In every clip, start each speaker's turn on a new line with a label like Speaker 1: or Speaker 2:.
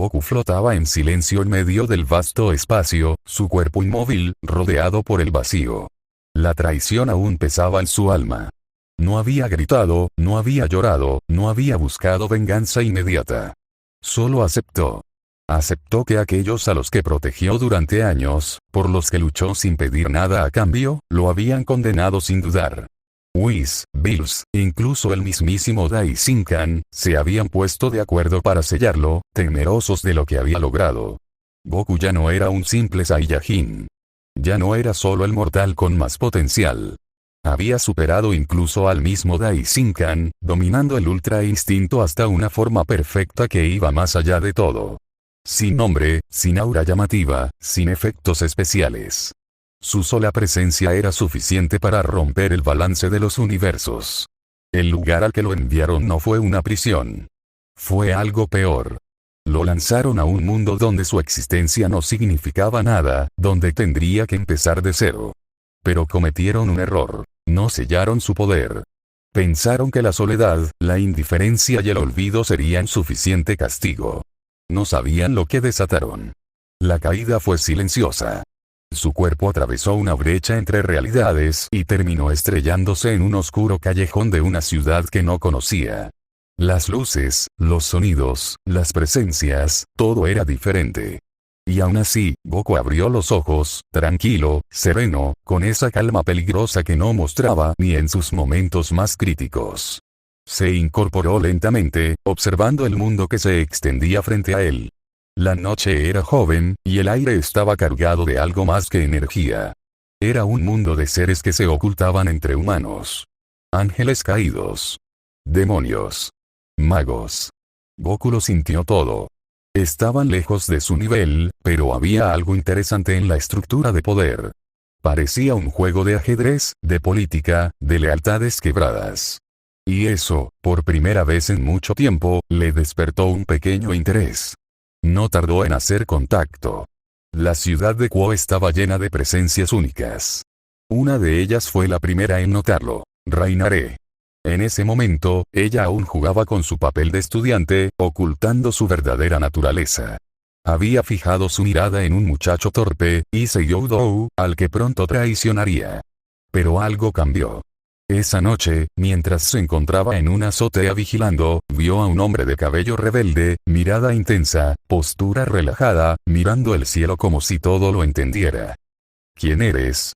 Speaker 1: Goku flotaba en silencio en medio del vasto espacio, su cuerpo inmóvil, rodeado por el vacío. La traición aún pesaba en su alma. No había gritado, no había llorado, no había buscado venganza inmediata. Solo aceptó. Aceptó que aquellos a los que protegió durante años, por los que luchó sin pedir nada a cambio, lo habían condenado sin dudar. Whis, Bills, incluso el mismísimo Daishinkan, se habían puesto de acuerdo para sellarlo, temerosos de lo que había logrado. Goku ya no era un simple Saiyajin. Ya no era solo el mortal con más potencial. Había superado incluso al mismo Daishinkan, dominando el Ultra Instinto hasta una forma perfecta que iba más allá de todo. Sin nombre, sin aura llamativa, sin efectos especiales. Su sola presencia era suficiente para romper el balance de los universos. El lugar al que lo enviaron no fue una prisión. Fue algo peor. Lo lanzaron a un mundo donde su existencia no significaba nada, donde tendría que empezar de cero. Pero cometieron un error. No sellaron su poder. Pensaron que la soledad, la indiferencia y el olvido serían suficiente castigo. No sabían lo que desataron. La caída fue silenciosa. Su cuerpo atravesó una brecha entre realidades y terminó estrellándose en un oscuro callejón de una ciudad que no conocía. Las luces, los sonidos, las presencias, todo era diferente. Y aún así, Goku abrió los ojos, tranquilo, sereno, con esa calma peligrosa que no mostraba ni en sus momentos más críticos. Se incorporó lentamente, observando el mundo que se extendía frente a él. La noche era joven, y el aire estaba cargado de algo más que energía. Era un mundo de seres que se ocultaban entre humanos. Ángeles caídos. Demonios. Magos. Goku lo sintió todo. Estaban lejos de su nivel, pero había algo interesante en la estructura de poder. Parecía un juego de ajedrez, de política, de lealtades quebradas. Y eso, por primera vez en mucho tiempo, le despertó un pequeño interés. No tardó en hacer contacto. La ciudad de Kuo estaba llena de presencias únicas. Una de ellas fue la primera en notarlo, Rainare. En ese momento, ella aún jugaba con su papel de estudiante, ocultando su verdadera naturaleza. Había fijado su mirada en un muchacho torpe, Issei Youdou, al que pronto traicionaría. Pero algo cambió. Esa noche, mientras se encontraba en una azotea vigilando, vio a un hombre de cabello rebelde, mirada intensa, postura relajada, mirando el cielo como si todo lo entendiera. ¿Quién eres?,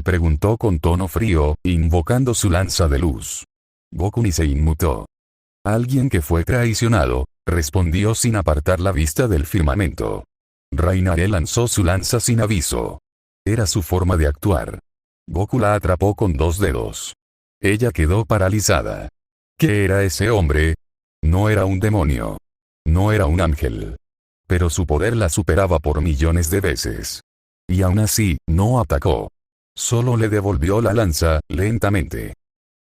Speaker 1: preguntó con tono frío, invocando su lanza de luz. Goku ni se inmutó. Alguien que fue traicionado, respondió sin apartar la vista del firmamento. Rainare lanzó su lanza sin aviso. Era su forma de actuar. Goku la atrapó con 2 dedos. Ella quedó paralizada. ¿Qué era ese hombre? No era un demonio. No era un ángel. Pero su poder la superaba por millones de veces. Y aún así, no atacó. Solo le devolvió la lanza, lentamente.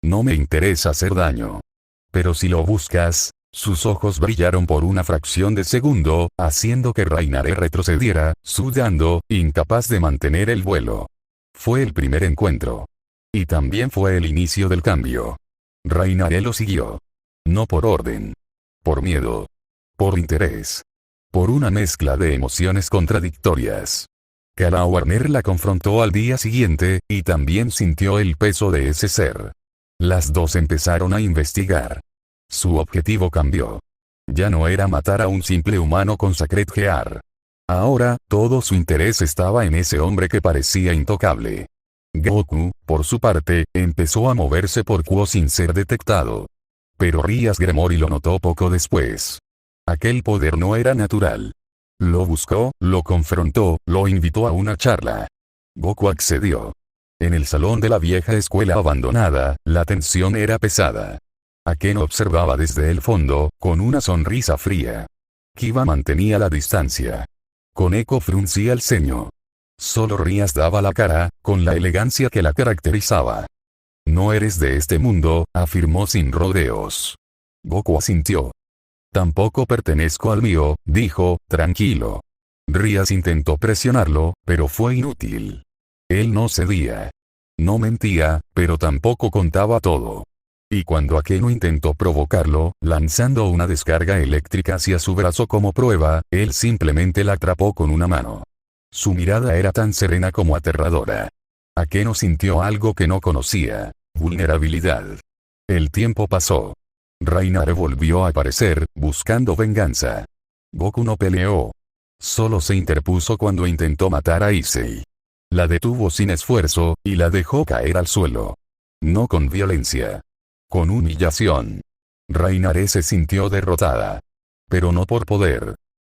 Speaker 1: No me interesa hacer daño. Pero si lo buscas. Sus ojos brillaron por una fracción de segundo, haciendo que Rainare retrocediera, sudando, incapaz de mantener el vuelo. Fue el primer encuentro. Y también fue el inicio del cambio. Rainare lo siguió. No por orden. Por miedo. Por interés. Por una mezcla de emociones contradictorias. Kara Warner la confrontó al día siguiente, y también sintió el peso de ese ser. Las dos empezaron a investigar. Su objetivo cambió. Ya no era matar a un simple humano con Sacred Gear. Ahora, todo su interés estaba en ese hombre que parecía intocable. Goku, por su parte, empezó a moverse por Kuo sin ser detectado. Pero Rias Gremory lo notó poco después. Aquel poder no era natural. Lo buscó, lo confrontó, lo invitó a una charla. Goku accedió. En el salón de la vieja escuela abandonada, la tensión era pesada. Aken observaba desde el fondo, con una sonrisa fría. Kiba mantenía la distancia. Koneko fruncía el ceño. Solo Rias daba la cara, con la elegancia que la caracterizaba. No eres de este mundo, afirmó sin rodeos. Goku asintió. Tampoco pertenezco al mío, dijo, tranquilo. Rias intentó presionarlo, pero fue inútil. Él no cedía. No mentía, pero tampoco contaba todo. Y cuando Akeno intentó provocarlo, lanzando una descarga eléctrica hacia su brazo como prueba, él simplemente la atrapó con una mano. Su mirada era tan serena como aterradora. Akeno sintió algo que no conocía: vulnerabilidad. El tiempo pasó. Rainare volvió a aparecer, buscando venganza. Goku no peleó. Solo se interpuso cuando intentó matar a Issei. La detuvo sin esfuerzo, y la dejó caer al suelo. No con violencia. Con humillación. Rainare se sintió derrotada. Pero no por poder.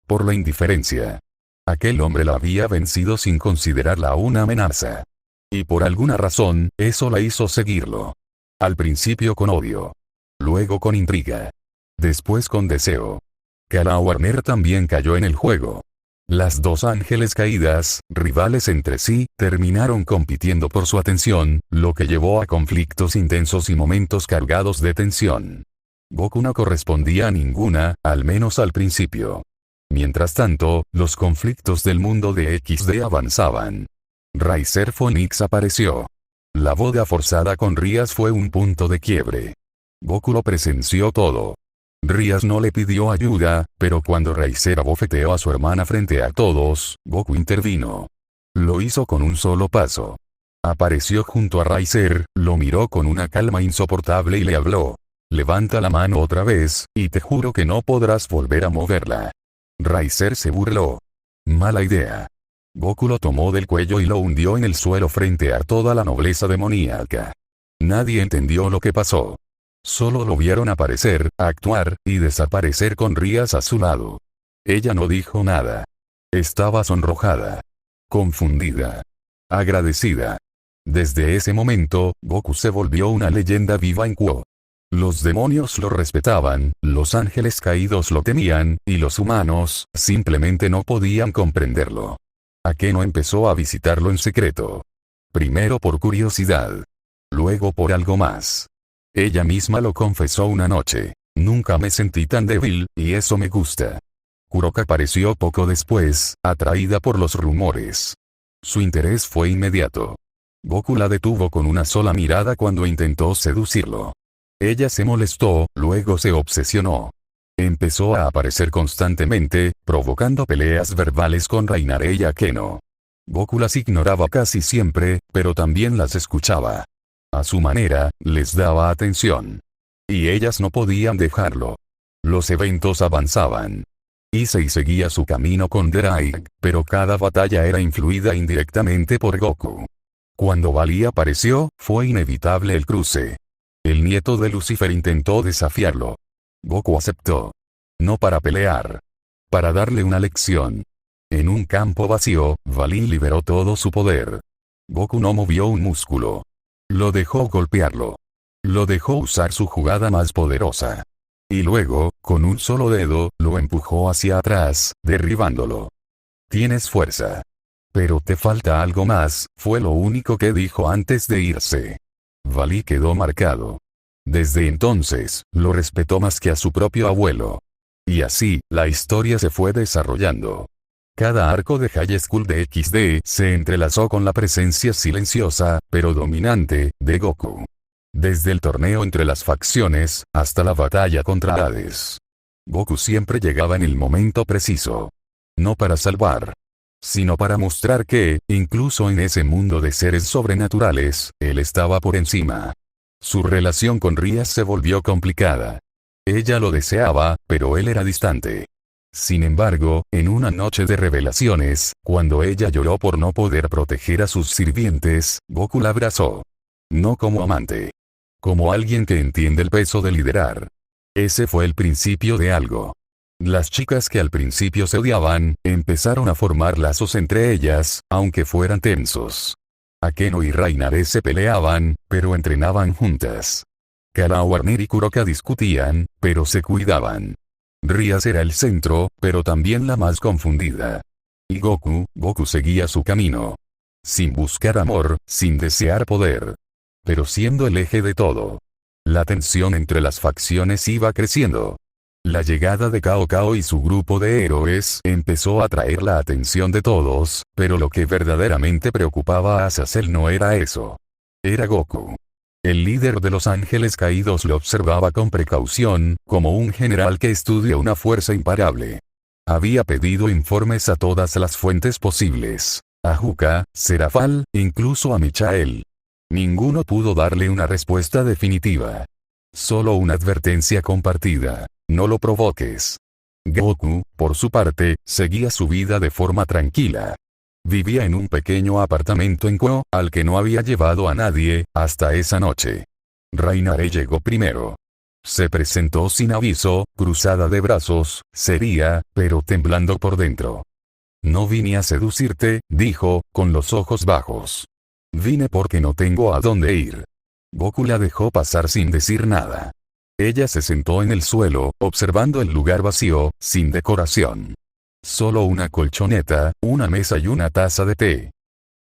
Speaker 1: Por la indiferencia. Aquel hombre la había vencido sin considerarla una amenaza. Y por alguna razón, eso la hizo seguirlo. Al principio con odio. Luego con intriga. Después con deseo. Kara Warner también cayó en el juego. Las dos ángeles caídas, rivales entre sí, terminaron compitiendo por su atención, lo que llevó a conflictos intensos y momentos cargados de tensión. Goku no correspondía a ninguna, al menos al principio. Mientras tanto, los conflictos del mundo de XD avanzaban. Riser Phoenix apareció. La boda forzada con Rias fue un punto de quiebre. Goku lo presenció todo. Rias no le pidió ayuda, pero cuando Riser abofeteó a su hermana frente a todos, Goku intervino. Lo hizo con un solo paso. Apareció junto a Riser, lo miró con una calma insoportable y le habló. Levanta la mano otra vez, y te juro que no podrás volver a moverla. Riser se burló. Mala idea. Goku lo tomó del cuello y lo hundió en el suelo frente a toda la nobleza demoníaca. Nadie entendió lo que pasó. Solo lo vieron aparecer, actuar, y desaparecer con Rias a su lado. Ella no dijo nada. Estaba sonrojada. Confundida. Agradecida. Desde ese momento, Goku se volvió una leyenda viva en Kuo. Los demonios lo respetaban, los ángeles caídos lo temían, y los humanos, simplemente no podían comprenderlo. Akeno empezó a visitarlo en secreto. Primero por curiosidad. Luego por algo más. Ella misma lo confesó una noche. Nunca me sentí tan débil, y eso me gusta. Kuroka apareció poco después, atraída por los rumores. Su interés fue inmediato. Goku la detuvo con una sola mirada cuando intentó seducirlo. Ella se molestó, luego se obsesionó. Empezó a aparecer constantemente, provocando peleas verbales con Rainare y Akeno. Goku las ignoraba casi siempre, pero también las escuchaba. A su manera, les daba atención. Y ellas no podían dejarlo. Los eventos avanzaban. Issei seguía su camino con Drake, pero cada batalla era influida indirectamente por Goku. Cuando Vali apareció, fue inevitable el cruce. El nieto de Lucifer intentó desafiarlo. Goku aceptó. No para pelear. Para darle una lección. En un campo vacío, Vali liberó todo su poder. Goku no movió un músculo. Lo dejó golpearlo. Lo dejó usar su jugada más poderosa. Y luego, con un solo dedo, lo empujó hacia atrás, derribándolo. Tienes fuerza. Pero te falta algo más, fue lo único que dijo antes de irse. Vali quedó marcado. Desde entonces, lo respetó más que a su propio abuelo. Y así, la historia se fue desarrollando. Cada arco de High School de XD se entrelazó con la presencia silenciosa, pero dominante, de Goku. Desde el torneo entre las facciones, hasta la batalla contra Hades. Goku siempre llegaba en el momento preciso. No para salvar, sino para mostrar que, incluso en ese mundo de seres sobrenaturales, él estaba por encima. Su relación con Rias se volvió complicada. Ella lo deseaba, pero él era distante. Sin embargo, en una noche de revelaciones, cuando ella lloró por no poder proteger a sus sirvientes, Goku la abrazó. No como amante. Como alguien que entiende el peso de liderar. Ese fue el principio de algo. Las chicas que al principio se odiaban, empezaron a formar lazos entre ellas, aunque fueran tensos. Akeno y Rainare se peleaban, pero entrenaban juntas. Kara Warner y Kuroka discutían, pero se cuidaban. Rias era el centro, pero también la más confundida. Y Goku seguía su camino. Sin buscar amor, sin desear poder. Pero siendo el eje de todo. La tensión entre las facciones iba creciendo. La llegada de Cao Cao y su grupo de héroes empezó a atraer la atención de todos, pero lo que verdaderamente preocupaba a Azazel no era eso. Era Goku. El líder de los ángeles caídos lo observaba con precaución, como un general que estudia una fuerza imparable. Había pedido informes a todas las fuentes posibles. A Juca, Serafal, incluso a Michael. Ninguno pudo darle una respuesta definitiva. Solo una advertencia compartida: no lo provoques. Goku, por su parte, seguía su vida de forma tranquila. Vivía en un pequeño apartamento en Kyo, al que no había llevado a nadie, hasta esa noche. Rainare llegó primero. Se presentó sin aviso, cruzada de brazos, seria, pero temblando por dentro. No vine a seducirte, dijo, con los ojos bajos. Vine porque no tengo a dónde ir. Goku la dejó pasar sin decir nada. Ella se sentó en el suelo, observando el lugar vacío, sin decoración. Solo una colchoneta, una mesa y una taza de té.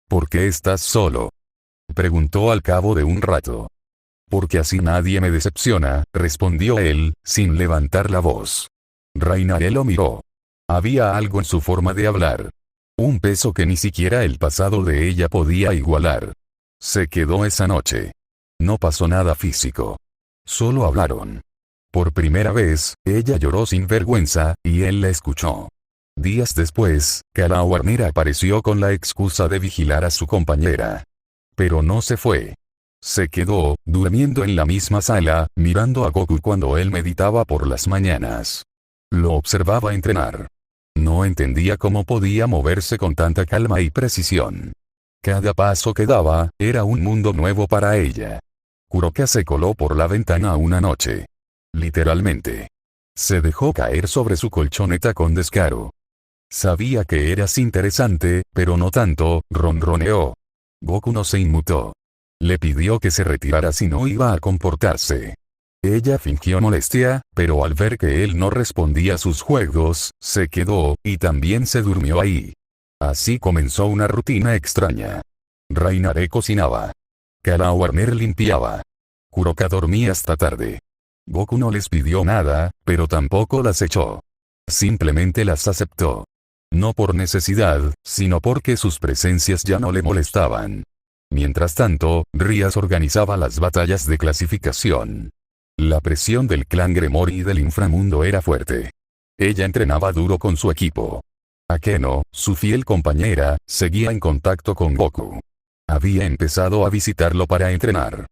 Speaker 1: ¿Por qué estás solo?, preguntó al cabo de un rato. Porque así nadie me decepciona, respondió él, sin levantar la voz. Rainare lo miró. Había algo en su forma de hablar. Un peso que ni siquiera el pasado de ella podía igualar. Se quedó esa noche. No pasó nada físico. Solo hablaron. Por primera vez, ella lloró sin vergüenza, y él la escuchó. Días después, Kalawarner apareció con la excusa de vigilar a su compañera. Pero no se fue. Se quedó, durmiendo en la misma sala, mirando a Goku cuando él meditaba por las mañanas. Lo observaba entrenar. No entendía cómo podía moverse con tanta calma y precisión. Cada paso que daba, era un mundo nuevo para ella. Kuroka se coló por la ventana una noche. Literalmente. Se dejó caer sobre su colchoneta con descaro. Sabía que eras interesante, pero no tanto, ronroneó. Goku no se inmutó. Le pidió que se retirara si no iba a comportarse. Ella fingió molestia, pero al ver que él no respondía a sus juegos, se quedó, y también se durmió ahí. Así comenzó una rutina extraña. Rainare cocinaba. Kalawarner limpiaba. Kuroka dormía hasta tarde. Goku no les pidió nada, pero tampoco las echó. Simplemente las aceptó. No por necesidad, sino porque sus presencias ya no le molestaban. Mientras tanto, Rias organizaba las batallas de clasificación. La presión del clan Gremory y del inframundo era fuerte. Ella entrenaba duro con su equipo. Akeno, su fiel compañera, seguía en contacto con Goku. Había empezado a visitarlo para entrenar.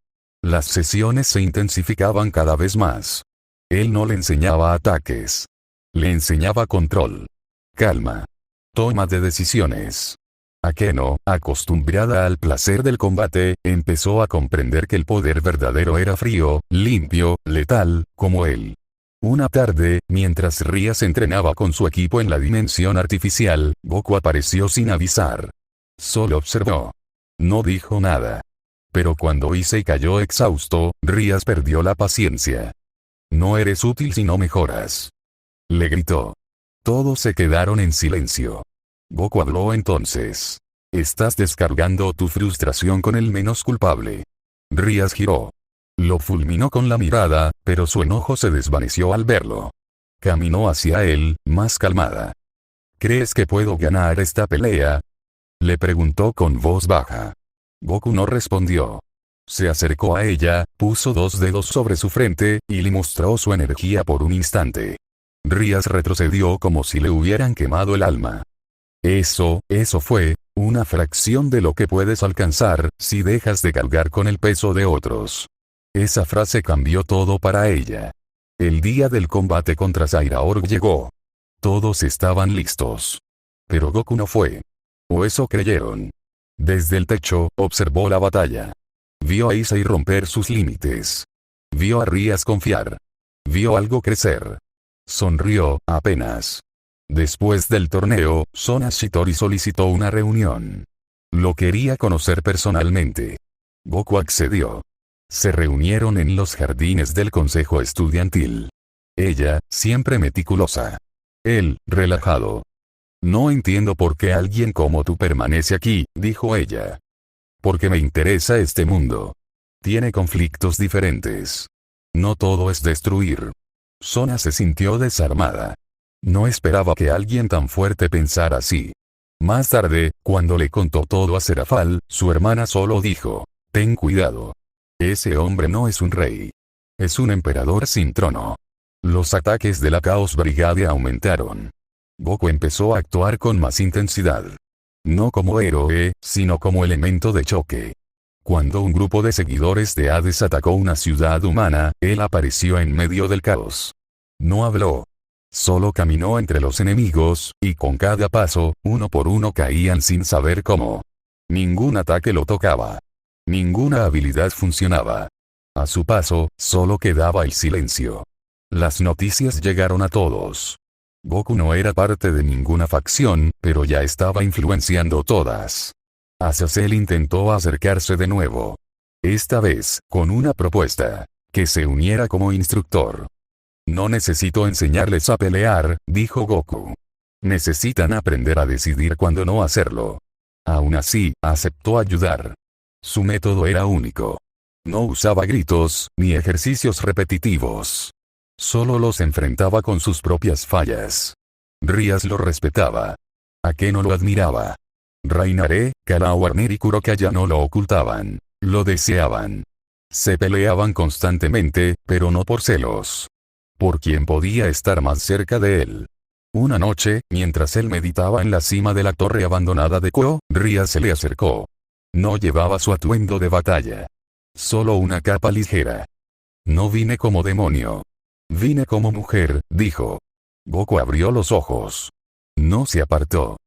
Speaker 1: Las sesiones se intensificaban cada vez más. Él no le enseñaba ataques. Le enseñaba control. Calma. Toma de decisiones. Akeno, acostumbrada al placer del combate, empezó a comprender que el poder verdadero era frío, limpio, letal, como él. Una tarde, mientras Rias entrenaba con su equipo en la dimensión artificial, Goku apareció sin avisar. Solo observó. No dijo nada. Pero cuando Issei cayó exhausto, Rias perdió la paciencia. No eres útil si no mejoras. Le gritó. Todos se quedaron en silencio. Goku habló entonces. Estás descargando tu frustración con el menos culpable. Rias giró. Lo fulminó con la mirada, pero su enojo se desvaneció al verlo. Caminó hacia él, más calmada. ¿Crees que puedo ganar esta pelea?, le preguntó con voz baja. Goku no respondió. Se acercó a ella, puso 2 dedos sobre su frente, y le mostró su energía por un instante. Rias retrocedió como si le hubieran quemado el alma. Eso fue una fracción de lo que puedes alcanzar, si dejas de cargar con el peso de otros. Esa frase cambió todo para ella. El día del combate contra Zairaorg llegó. Todos estaban listos. Pero Goku no fue. O eso creyeron. Desde el techo, observó la batalla. Vio a Issei romper sus límites. Vio a Rias confiar. Vio algo crecer. Sonrió, apenas. Después del torneo, Sona Shitori solicitó una reunión. Lo quería conocer personalmente. Goku accedió. Se reunieron en los jardines del consejo estudiantil. Ella, siempre meticulosa. Él, relajado. No entiendo por qué alguien como tú permanece aquí, dijo ella. Porque me interesa este mundo. Tiene conflictos diferentes. No todo es destruir. Sona se sintió desarmada. No esperaba que alguien tan fuerte pensara así. Más tarde, cuando le contó todo a Serafal, su hermana solo dijo: ten cuidado. Ese hombre no es un rey. Es un emperador sin trono. Los ataques de la Chaos Brigade aumentaron. Goku empezó a actuar con más intensidad. No como héroe, sino como elemento de choque. Cuando un grupo de seguidores de Hades atacó una ciudad humana, él apareció en medio del caos. No habló. Solo caminó entre los enemigos, y con cada paso, uno por uno caían sin saber cómo. Ningún ataque lo tocaba. Ninguna habilidad funcionaba. A su paso, solo quedaba el silencio. Las noticias llegaron a todos. Goku no era parte de ninguna facción, pero ya estaba influenciando todas. Azazel intentó acercarse de nuevo. Esta vez, con una propuesta. Que se uniera como instructor. No necesito enseñarles a pelear, dijo Goku. Necesitan aprender a decidir cuándo no hacerlo. Aún así, aceptó ayudar. Su método era único. No usaba gritos, ni ejercicios repetitivos. Solo los enfrentaba con sus propias fallas. Rías lo respetaba. Akeno lo admiraba. Rainare, Kala Warner y Kuroka ya no lo ocultaban. Lo deseaban. Se peleaban constantemente, pero no por celos. Por quien podía estar más cerca de él. Una noche, mientras él meditaba en la cima de la torre abandonada de Kyo, Ría se le acercó. No llevaba su atuendo de batalla. Solo una capa ligera. No vine como demonio. Vine como mujer, dijo. Goku abrió los ojos. No se apartó.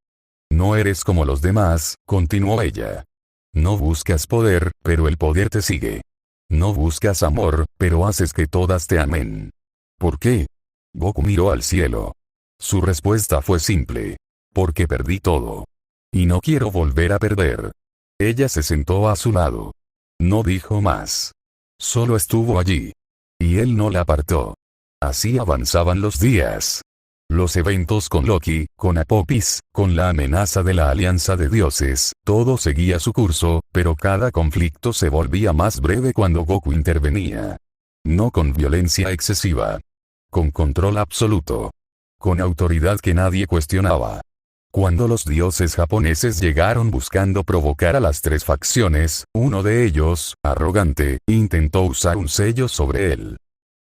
Speaker 1: No eres como los demás, continuó ella. No buscas poder, pero el poder te sigue. No buscas amor, pero haces que todas te amen. ¿Por qué? Goku miró al cielo. Su respuesta fue simple. Porque perdí todo. Y no quiero volver a perder. Ella se sentó a su lado. No dijo más. Solo estuvo allí. Y él no la apartó. Así avanzaban los días. Los eventos con Loki, con Apophis, con la amenaza de la alianza de dioses, todo seguía su curso, pero cada conflicto se volvía más breve cuando Goku intervenía. No con violencia excesiva. Con control absoluto. Con autoridad que nadie cuestionaba. Cuando los dioses japoneses llegaron buscando provocar a las tres facciones, uno de ellos, arrogante, intentó usar un sello sobre él.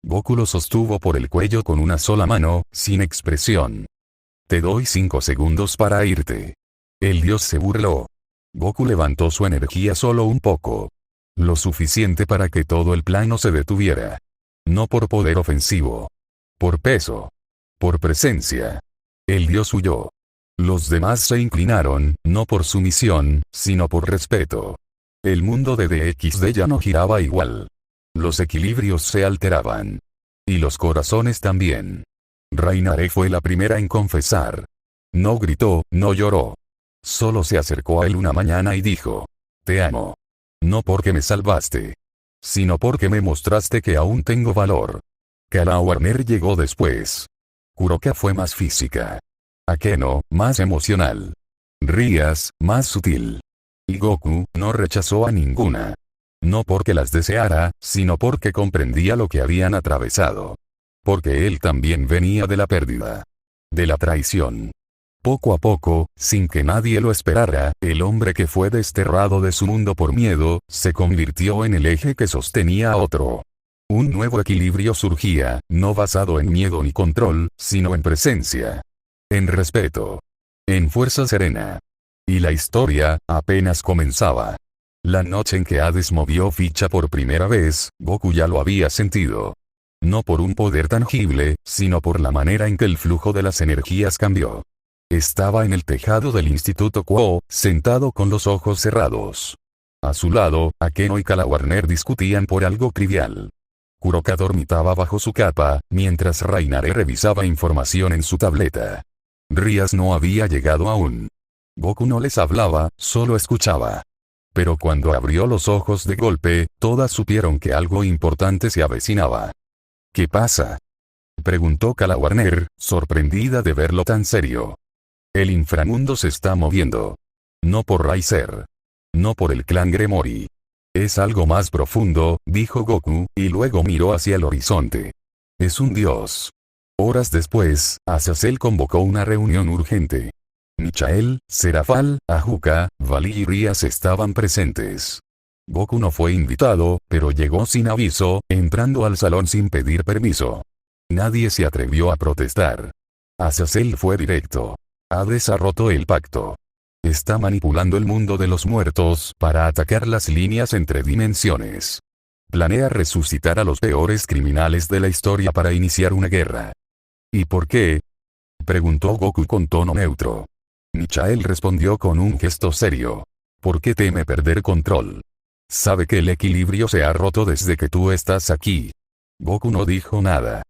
Speaker 1: Goku lo sostuvo por el cuello con una sola mano, sin expresión. Te doy 5 segundos para irte. El dios se burló. Goku levantó su energía solo un poco. Lo suficiente para que todo el plano se detuviera. No por poder ofensivo. Por peso. Por presencia. El dios huyó. Los demás se inclinaron, no por sumisión, sino por respeto. El mundo de DXD ya no giraba igual. Los equilibrios se alteraban. Y los corazones también. Rainare fue la primera en confesar. No gritó, no lloró. Solo se acercó a él una mañana y dijo. Te amo. No porque me salvaste. Sino porque me mostraste que aún tengo valor. Kala Warner llegó después. Kuroka fue más física. Akeno, más emocional. Rías, más sutil. Y Goku, no rechazó a ninguna. No porque las deseara, sino porque comprendía lo que habían atravesado. Porque él también venía de la pérdida. De la traición. Poco a poco, sin que nadie lo esperara, el hombre que fue desterrado de su mundo por miedo, se convirtió en el eje que sostenía a otro. Un nuevo equilibrio surgía, no basado en miedo ni control, sino en presencia. En respeto. En fuerza serena. Y la historia, apenas comenzaba. La noche en que Hades movió ficha por primera vez, Goku ya lo había sentido. No por un poder tangible, sino por la manera en que el flujo de las energías cambió. Estaba en el tejado del Instituto Quo, sentado con los ojos cerrados. A su lado, Akeno y Kala Warner discutían por algo trivial. Kuroka dormitaba bajo su capa, mientras Rainare revisaba información en su tableta. Rías no había llegado aún. Goku no les hablaba, solo escuchaba. Pero cuando abrió los ojos de golpe, todas supieron que algo importante se avecinaba. ¿Qué pasa? Preguntó Kala Warner, sorprendida de verlo tan serio. El inframundo se está moviendo. No por Riser. No por el clan Gremory. Es algo más profundo, dijo Goku, y luego miró hacia el horizonte. Es un dios. Horas después, Azazel convocó una reunión urgente. Michael, Serafal, Ajuka, Vali y Rías estaban presentes. Goku no fue invitado, pero llegó sin aviso, entrando al salón sin pedir permiso. Nadie se atrevió a protestar. Azazel fue directo. Hades ha roto el pacto. Está manipulando el mundo de los muertos para atacar las líneas entre dimensiones. Planea resucitar a los peores criminales de la historia para iniciar una guerra. ¿Y por qué?, preguntó Goku con tono neutro. Michael respondió con un gesto serio. ¿Por qué teme perder control? Sabe que el equilibrio se ha roto desde que tú estás aquí. Goku no dijo nada.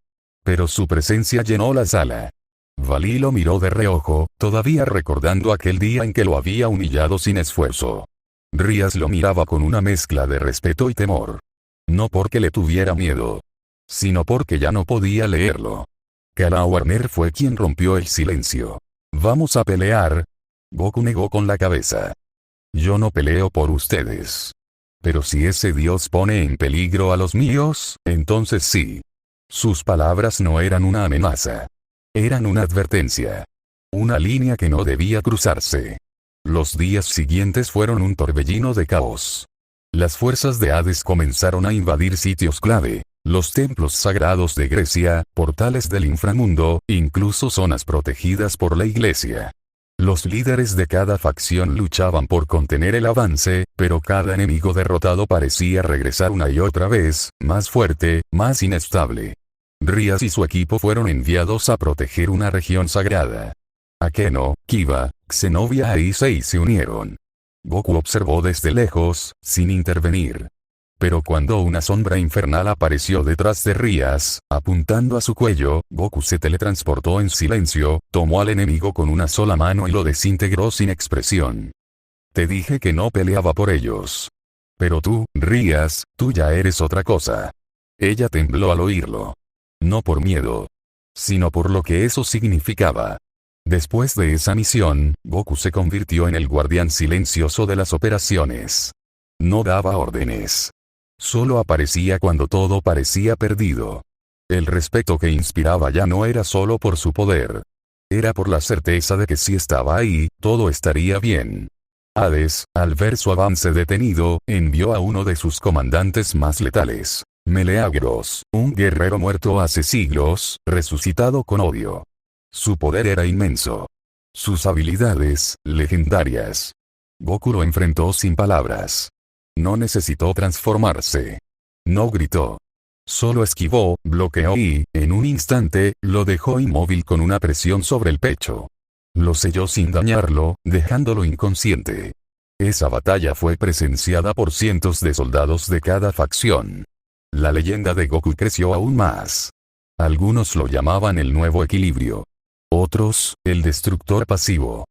Speaker 1: Pero su presencia llenó la sala. Valí lo miró de reojo, todavía recordando aquel día en que lo había humillado sin esfuerzo. Rías lo miraba con una mezcla de respeto y temor. No porque le tuviera miedo, sino porque ya no podía leerlo. Kala Warner fue quien rompió el silencio. ¿Vamos a pelear? Goku negó con la cabeza. Yo no peleo por ustedes. Pero si ese dios pone en peligro a los míos, entonces sí. Sus palabras no eran una amenaza. Eran una advertencia. Una línea que no debía cruzarse. Los días siguientes fueron un torbellino de caos. Las fuerzas de Hades comenzaron a invadir sitios clave, los templos sagrados de Grecia, portales del inframundo, incluso zonas protegidas por la iglesia. Los líderes de cada facción luchaban por contener el avance, pero cada enemigo derrotado parecía regresar una y otra vez, más fuerte, más inestable. Rías y su equipo fueron enviados a proteger una región sagrada. Akeno, Kiba, Zenobia e Issei se unieron. Goku observó desde lejos, sin intervenir. Pero cuando una sombra infernal apareció detrás de Rías, apuntando a su cuello, Goku se teletransportó en silencio, tomó al enemigo con una sola mano y lo desintegró sin expresión. Te dije que no peleaba por ellos. Pero tú, Rías, tú ya eres otra cosa. Ella tembló al oírlo. No por miedo, sino por lo que eso significaba. Después de esa misión, Goku se convirtió en el guardián silencioso de las operaciones. No daba órdenes. Solo aparecía cuando todo parecía perdido. El respeto que inspiraba ya no era solo por su poder. Era por la certeza de que si estaba ahí, todo estaría bien. Hades, al ver su avance detenido, envió a uno de sus comandantes más letales. Meleagros, un guerrero muerto hace siglos, resucitado con odio. Su poder era inmenso. Sus habilidades, legendarias. Goku lo enfrentó sin palabras. No necesitó transformarse. No gritó. Solo esquivó, bloqueó y, en un instante, lo dejó inmóvil con una presión sobre el pecho. Lo selló sin dañarlo, dejándolo inconsciente. Esa batalla fue presenciada por cientos de soldados de cada facción. La leyenda de Goku creció aún más. Algunos lo llamaban el nuevo equilibrio. Otros, el destructor pasivo.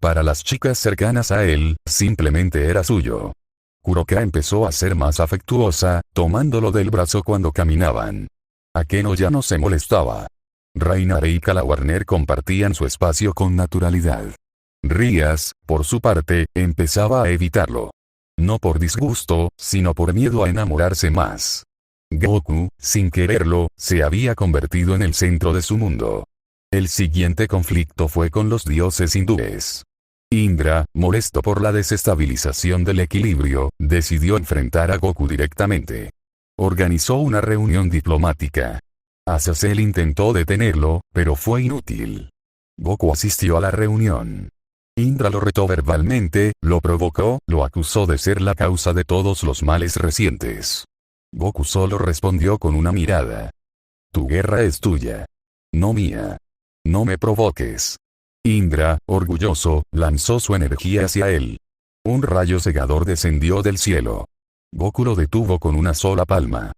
Speaker 1: Para las chicas cercanas a él, simplemente era suyo. Kuroka empezó a ser más afectuosa, tomándolo del brazo cuando caminaban. Akeno ya no se molestaba. Rainare y Kala Warner compartían su espacio con naturalidad. Rías, por su parte, empezaba a evitarlo. No por disgusto, sino por miedo a enamorarse más. Goku, sin quererlo, se había convertido en el centro de su mundo. El siguiente conflicto fue con los dioses hindúes. Indra, molesto por la desestabilización del equilibrio, decidió enfrentar a Goku directamente. Organizó una reunión diplomática. Azazel intentó detenerlo, pero fue inútil. Goku asistió a la reunión. Indra lo retó verbalmente, lo provocó, lo acusó de ser la causa de todos los males recientes. Goku solo respondió con una mirada. Tu guerra es tuya. No mía. No me provoques. Indra, orgulloso, lanzó su energía hacia él. Un rayo cegador descendió del cielo. Goku lo detuvo con una sola palma.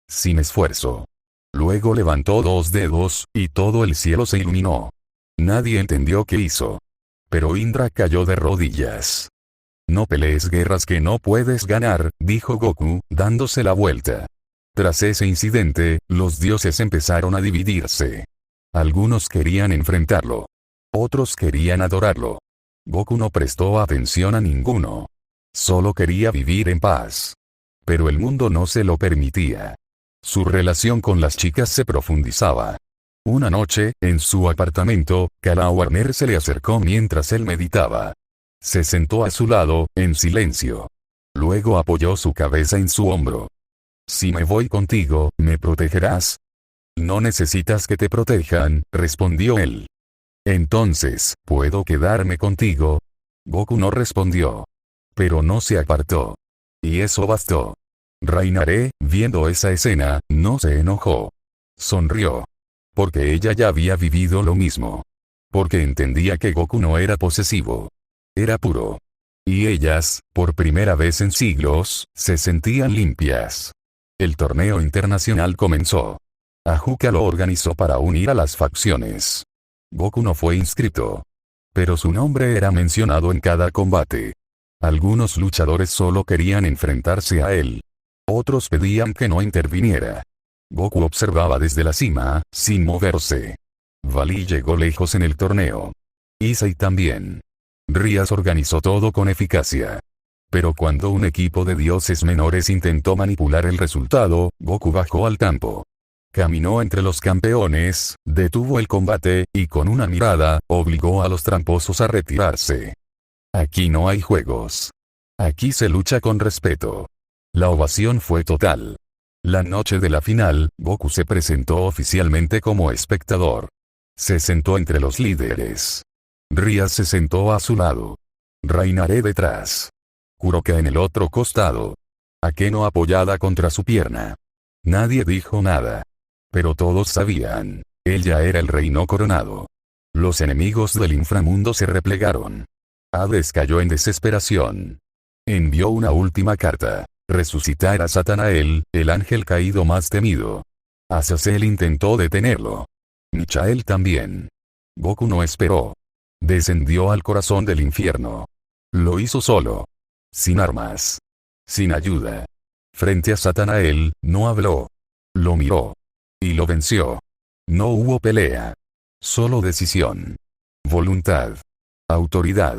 Speaker 1: Sin esfuerzo. Luego levantó dos dedos, y todo el cielo se iluminó. Nadie entendió qué hizo. Pero Indra cayó de rodillas. No pelees guerras que no puedes ganar, dijo Goku, dándose la vuelta. Tras ese incidente, los dioses empezaron a dividirse. Algunos querían enfrentarlo. Otros querían adorarlo. Goku no prestó atención a ninguno. Solo quería vivir en paz. Pero el mundo no se lo permitía. Su relación con las chicas se profundizaba. Una noche, en su apartamento, Kala Warner se le acercó mientras él meditaba. Se sentó a su lado, en silencio. Luego apoyó su cabeza en su hombro. Si me voy contigo, ¿me protegerás? No necesitas que te protejan, respondió él. Entonces, ¿puedo quedarme contigo? Goku no respondió. Pero no se apartó. Y eso bastó. Rainare, viendo esa escena, no se enojó. Sonrió. Porque ella ya había vivido lo mismo. Porque entendía que Goku no era posesivo. Era puro. Y ellas, por primera vez en siglos, se sentían limpias. El torneo internacional comenzó. Ajuka lo organizó para unir a las facciones. Goku no fue inscrito. Pero su nombre era mencionado en cada combate. Algunos luchadores solo querían enfrentarse a él. Otros pedían que no interviniera. Goku observaba desde la cima, sin moverse. Vali llegó lejos en el torneo. Issei también. Rias organizó todo con eficacia. Pero cuando un equipo de dioses menores intentó manipular el resultado, Goku bajó al campo. Caminó entre los campeones, detuvo el combate, y con una mirada, obligó a los tramposos a retirarse. Aquí no hay juegos. Aquí se lucha con respeto. La ovación fue total. La noche de la final, Goku se presentó oficialmente como espectador. Se sentó entre los líderes. Rias se sentó a su lado. Rainare detrás. Kuroka en el otro costado. Akeno apoyada contra su pierna. Nadie dijo nada. Pero todos sabían. Él ya era el rey no coronado. Los enemigos del inframundo se replegaron. Hades cayó en desesperación. Envió una última carta. Resucitar a Satanael, el ángel caído más temido. Azazel intentó detenerlo. Michael también. Goku no esperó. Descendió al corazón del infierno. Lo hizo solo. Sin armas. Sin ayuda. Frente a Satanael, no habló. Lo miró. Y lo venció. No hubo pelea. Solo decisión. Voluntad. Autoridad.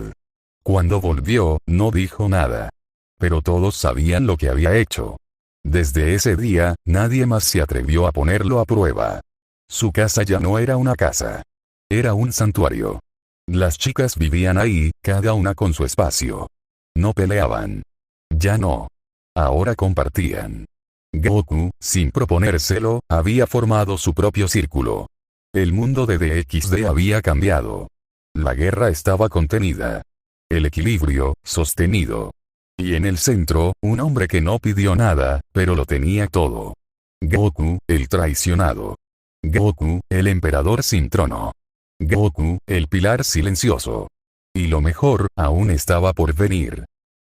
Speaker 1: Cuando volvió, no dijo nada. Pero todos sabían lo que había hecho. Desde ese día, nadie más se atrevió a ponerlo a prueba. Su casa ya no era una casa. Era un santuario. Las chicas vivían ahí, cada una con su espacio. No peleaban. Ya no. Ahora compartían. Goku, sin proponérselo, había formado su propio círculo. El mundo de DXD había cambiado. La guerra estaba contenida. El equilibrio, sostenido. Y en el centro, un hombre que no pidió nada, pero lo tenía todo. Goku, el traicionado. Goku, el emperador sin trono. Goku, el pilar silencioso. Y lo mejor, aún estaba por venir.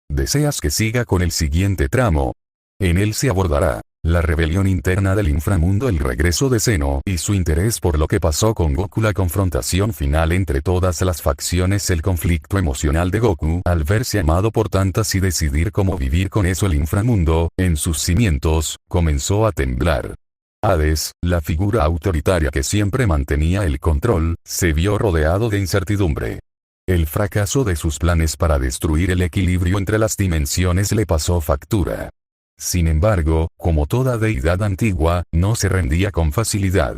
Speaker 1: ¿Deseas que siga con el siguiente tramo? En él se abordará la rebelión interna del inframundo, el regreso de Zeno y su interés por lo que pasó con Goku, la confrontación final entre todas las facciones, el conflicto emocional de Goku al verse amado por tantas y decidir cómo vivir con eso. El inframundo, en sus cimientos, comenzó a temblar. Hades, la figura autoritaria que siempre mantenía el control, se vio rodeado de incertidumbre. El fracaso de sus planes para destruir el equilibrio entre las dimensiones le pasó factura. Sin embargo, como toda deidad antigua, no se rendía con facilidad.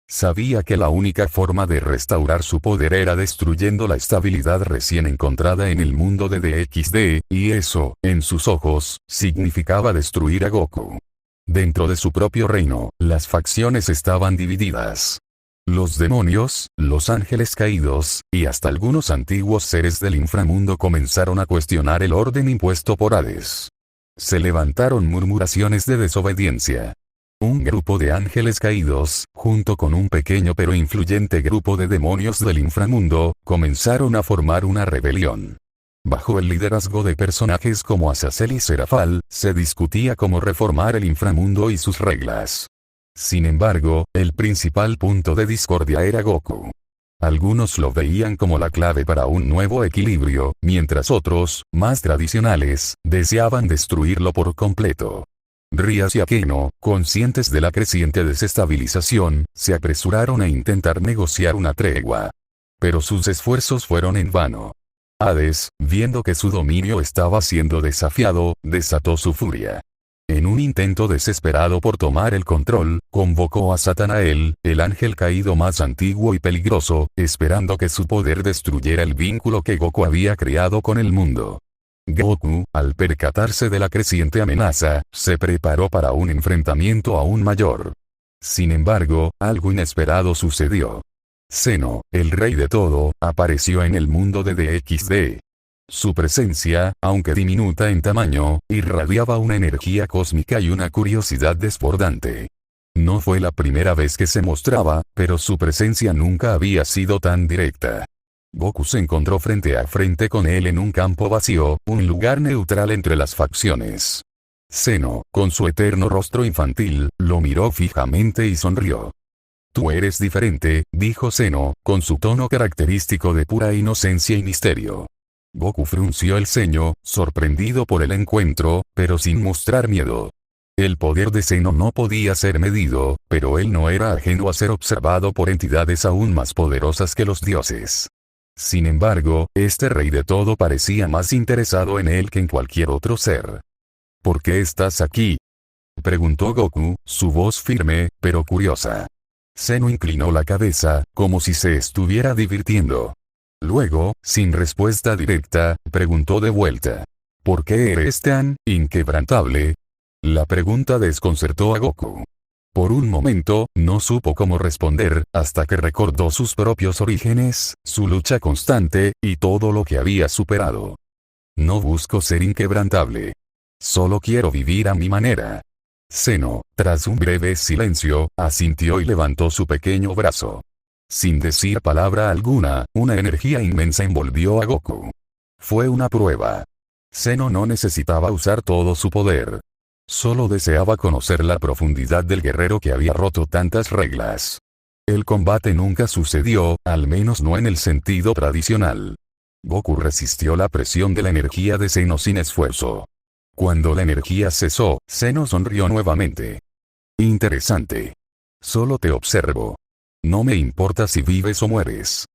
Speaker 1: Sabía que la única forma de restaurar su poder era destruyendo la estabilidad recién encontrada en el mundo de DXD, y eso, en sus ojos, significaba destruir a Goku. Dentro de su propio reino, las facciones estaban divididas. Los demonios, los ángeles caídos, y hasta algunos antiguos seres del inframundo comenzaron a cuestionar el orden impuesto por Hades. Se levantaron murmuraciones de desobediencia. Un grupo de ángeles caídos, junto con un pequeño pero influyente grupo de demonios del inframundo, comenzaron a formar una rebelión. Bajo el liderazgo de personajes como Azazel y Serafal, se discutía cómo reformar el inframundo y sus reglas. Sin embargo, el principal punto de discordia era Goku. Algunos lo veían como la clave para un nuevo equilibrio, mientras otros, más tradicionales, deseaban destruirlo por completo. Rias y Akeno, conscientes de la creciente desestabilización, se apresuraron a intentar negociar una tregua. Pero sus esfuerzos fueron en vano. Hades, viendo que su dominio estaba siendo desafiado, desató su furia. En un intento desesperado por tomar el control, convocó a Satanael, el ángel caído más antiguo y peligroso, esperando que su poder destruyera el vínculo que Goku había creado con el mundo. Goku, al percatarse de la creciente amenaza, se preparó para un enfrentamiento aún mayor. Sin embargo, algo inesperado sucedió. Zeno, el rey de todo, apareció en el mundo de DXD. Su presencia, aunque diminuta en tamaño, irradiaba una energía cósmica y una curiosidad desbordante. No fue la primera vez que se mostraba, pero su presencia nunca había sido tan directa. Goku se encontró frente a frente con él en un campo vacío, un lugar neutral entre las facciones. Zeno, con su eterno rostro infantil, lo miró fijamente y sonrió. «Tú eres diferente», dijo Zeno, con su tono característico de pura inocencia y misterio. Goku frunció el ceño, sorprendido por el encuentro, pero sin mostrar miedo. El poder de Zeno no podía ser medido, pero él no era ajeno a ser observado por entidades aún más poderosas que los dioses. Sin embargo, este rey de todo parecía más interesado en él que en cualquier otro ser. «¿Por qué estás aquí?», preguntó Goku, su voz firme, pero curiosa. Zeno inclinó la cabeza, como si se estuviera divirtiendo. Luego, sin respuesta directa, preguntó de vuelta. «¿Por qué eres tan inquebrantable?». La pregunta desconcertó a Goku. Por un momento, no supo cómo responder, hasta que recordó sus propios orígenes, su lucha constante, y todo lo que había superado. «No busco ser inquebrantable. Solo quiero vivir a mi manera». Zeno, tras un breve silencio, asintió y levantó su pequeño brazo. Sin decir palabra alguna, una energía inmensa envolvió a Goku. Fue una prueba. Zeno no necesitaba usar todo su poder. Solo deseaba conocer la profundidad del guerrero que había roto tantas reglas. El combate nunca sucedió, al menos no en el sentido tradicional. Goku resistió la presión de la energía de Zeno sin esfuerzo. Cuando la energía cesó, Zeno sonrió nuevamente. «Interesante. Solo te observo. No me importa si vives o mueres.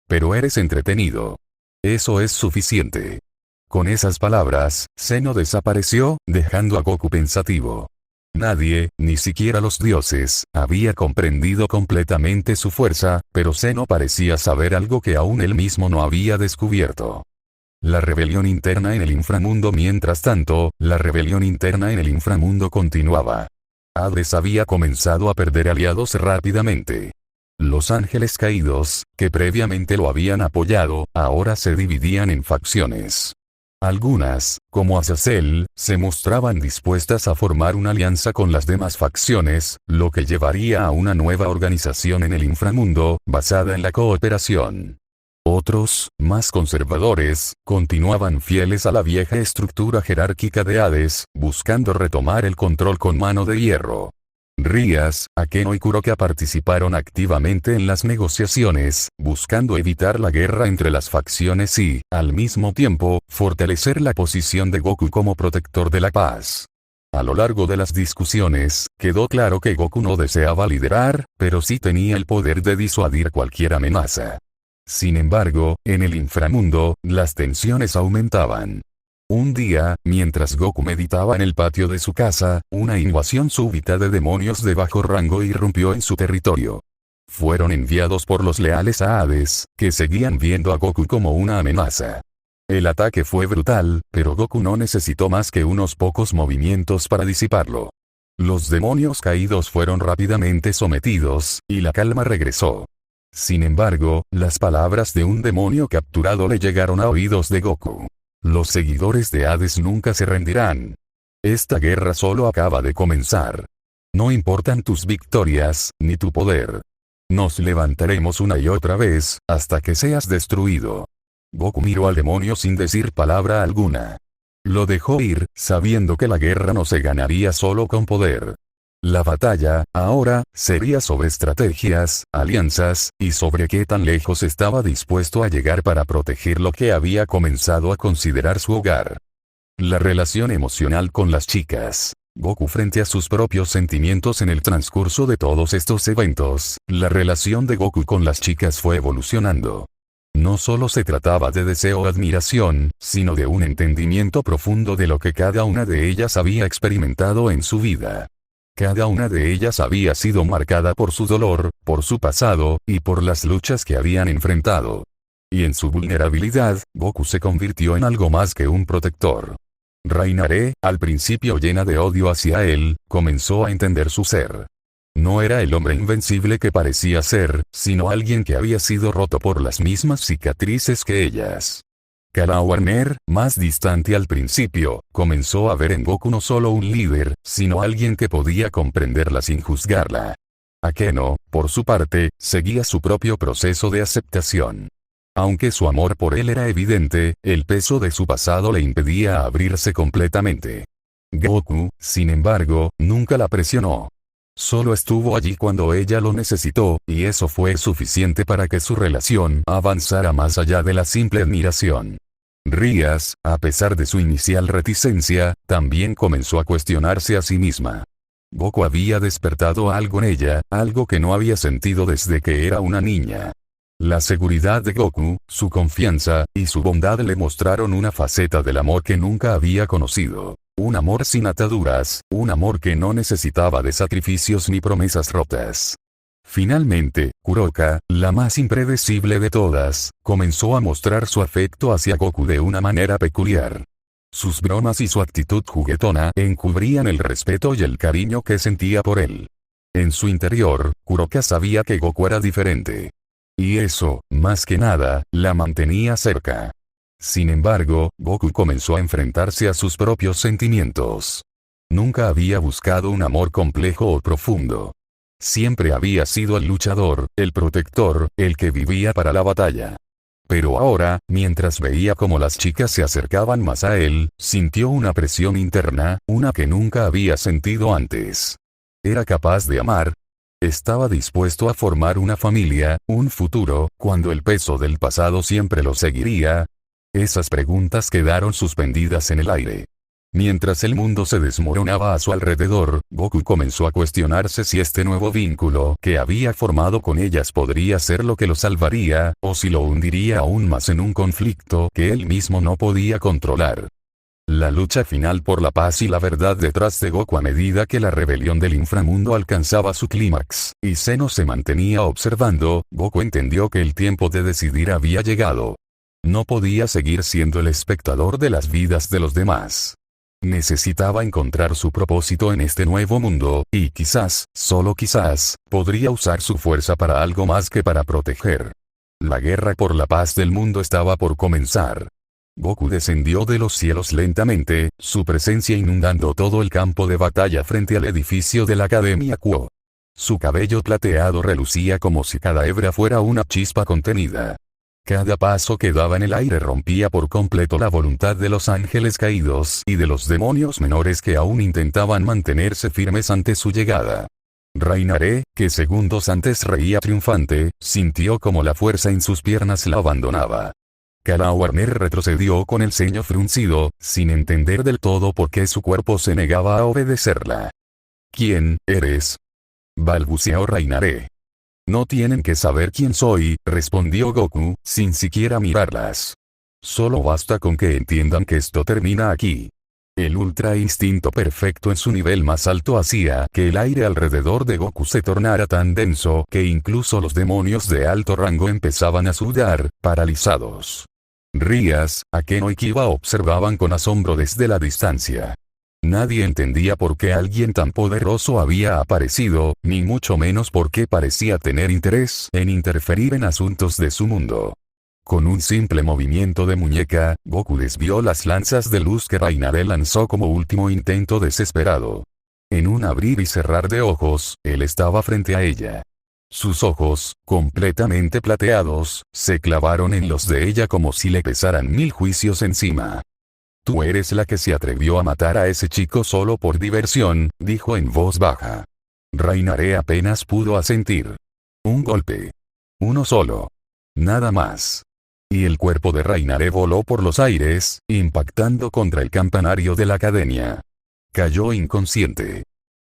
Speaker 1: Pero eres entretenido. Eso es suficiente». Con esas palabras, Zeno desapareció, dejando a Goku pensativo. Nadie, ni siquiera los dioses, había comprendido completamente su fuerza, pero Zeno parecía saber algo que aún él mismo no había descubierto. La rebelión interna en el inframundo. Mientras tanto, la rebelión interna en el inframundo continuaba. Hades había comenzado a perder aliados rápidamente. Los ángeles caídos, que previamente lo habían apoyado, ahora se dividían en facciones. Algunas, como Azazel, se mostraban dispuestas a formar una alianza con las demás facciones, lo que llevaría a una nueva organización en el inframundo, basada en la cooperación. Otros, más conservadores, continuaban fieles a la vieja estructura jerárquica de Hades, buscando retomar el control con mano de hierro. Rías, Akeno y Kuroka participaron activamente en las negociaciones, buscando evitar la guerra entre las facciones y, al mismo tiempo, fortalecer la posición de Goku como protector de la paz. A lo largo de las discusiones, quedó claro que Goku no deseaba liderar, pero sí tenía el poder de disuadir cualquier amenaza. Sin embargo, en el inframundo, las tensiones aumentaban. Un día, mientras Goku meditaba en el patio de su casa, una invasión súbita de demonios de bajo rango irrumpió en su territorio. Fueron enviados por los leales a Hades, que seguían viendo a Goku como una amenaza. El ataque fue brutal, pero Goku no necesitó más que unos pocos movimientos para disiparlo. Los demonios caídos fueron rápidamente sometidos, y la calma regresó. Sin embargo, las palabras de un demonio capturado le llegaron a oídos de Goku. Los seguidores de Hades nunca se rendirán. Esta guerra solo acaba de comenzar. No importan tus victorias, ni tu poder. Nos levantaremos una y otra vez, hasta que seas destruido. Goku miró al demonio sin decir palabra alguna. Lo dejó ir, sabiendo que la guerra no se ganaría solo con poder. La batalla, ahora, sería sobre estrategias, alianzas, y sobre qué tan lejos estaba dispuesto a llegar para proteger lo que había comenzado a considerar su hogar. La relación emocional con las chicas. Goku frente a sus propios sentimientos en el transcurso de todos estos eventos, la relación de Goku con las chicas fue evolucionando. No solo se trataba de deseo o admiración, sino de un entendimiento profundo de lo que cada una de ellas había experimentado en su vida. Cada una de ellas había sido marcada por su dolor, por su pasado, y por las luchas que habían enfrentado. Y en su vulnerabilidad, Goku se convirtió en algo más que un protector. Rainaré, al principio llena de odio hacia él, comenzó a entender su ser. No era el hombre invencible que parecía ser, sino alguien que había sido roto por las mismas cicatrices que ellas. Kara Warner, más distante al principio, comenzó a ver en Goku no solo un líder, sino alguien que podía comprenderla sin juzgarla. Akeno, por su parte, seguía su propio proceso de aceptación. Aunque su amor por él era evidente, el peso de su pasado le impedía abrirse completamente. Goku, sin embargo, nunca la presionó. Solo estuvo allí cuando ella lo necesitó, y eso fue suficiente para que su relación avanzara más allá de la simple admiración. Rías, a pesar de su inicial reticencia, también comenzó a cuestionarse a sí misma. Goku había despertado algo en ella, algo que no había sentido desde que era una niña. La seguridad de Goku, su confianza, y su bondad le mostraron una faceta del amor que nunca había conocido. Un amor sin ataduras, un amor que no necesitaba de sacrificios ni promesas rotas. Finalmente, Kuroka, la más impredecible de todas, comenzó a mostrar su afecto hacia Goku de una manera peculiar. Sus bromas y su actitud juguetona encubrían el respeto y el cariño que sentía por él. En su interior, Kuroka sabía que Goku era diferente. Y eso, más que nada, la mantenía cerca. Sin embargo, Goku comenzó a enfrentarse a sus propios sentimientos. Nunca había buscado un amor complejo o profundo. Siempre había sido el luchador, el protector, el que vivía para la batalla. Pero ahora, mientras veía cómo las chicas se acercaban más a él, sintió una presión interna, una que nunca había sentido antes. Era capaz de amar. Estaba dispuesto a formar una familia, un futuro, cuando el peso del pasado siempre lo seguiría. Esas preguntas quedaron suspendidas en el aire. Mientras el mundo se desmoronaba a su alrededor, Goku comenzó a cuestionarse si este nuevo vínculo que había formado con ellas podría ser lo que lo salvaría, o si lo hundiría aún más en un conflicto que él mismo no podía controlar. La lucha final por la paz y la verdad detrás de Goku a medida que la rebelión del inframundo alcanzaba su clímax, y Zeno se mantenía observando, Goku entendió que el tiempo de decidir había llegado. No podía seguir siendo el espectador de las vidas de los demás. Necesitaba encontrar su propósito en este nuevo mundo, y quizás, solo quizás, podría usar su fuerza para algo más que para proteger. La guerra por la paz del mundo estaba por comenzar. Goku descendió de los cielos lentamente, su presencia inundando todo el campo de batalla frente al edificio de la Academia Kuo. Su cabello plateado relucía como si cada hebra fuera una chispa contenida. Cada paso que daba en el aire rompía por completo la voluntad de los ángeles caídos y de los demonios menores que aún intentaban mantenerse firmes ante su llegada. Rainaré, que segundos antes reía triunfante, sintió como la fuerza en sus piernas la abandonaba. Kara Warner retrocedió con el ceño fruncido, sin entender del todo por qué su cuerpo se negaba a obedecerla. ¿Quién eres?, balbuceó Rainaré. No tienen que saber quién soy, respondió Goku, sin siquiera mirarlas. Solo basta con que entiendan que esto termina aquí. El ultra instinto perfecto en su nivel más alto hacía que el aire alrededor de Goku se tornara tan denso que incluso los demonios de alto rango empezaban a sudar, paralizados. Rías, Akeno y Kiba observaban con asombro desde la distancia. Nadie entendía por qué alguien tan poderoso había aparecido, ni mucho menos por qué parecía tener interés en interferir en asuntos de su mundo. Con un simple movimiento de muñeca, Goku desvió las lanzas de luz que Rainaré lanzó como último intento desesperado. En un abrir y cerrar de ojos, él estaba frente a ella. Sus ojos, completamente plateados, se clavaron en los de ella como si le pesaran 1000 juicios encima. Tú eres la que se atrevió a matar a ese chico solo por diversión, dijo en voz baja. Rainaré apenas pudo asentir. Un golpe. Uno solo. Nada más. Y el cuerpo de Rainaré voló por los aires, impactando contra el campanario de la academia. Cayó inconsciente.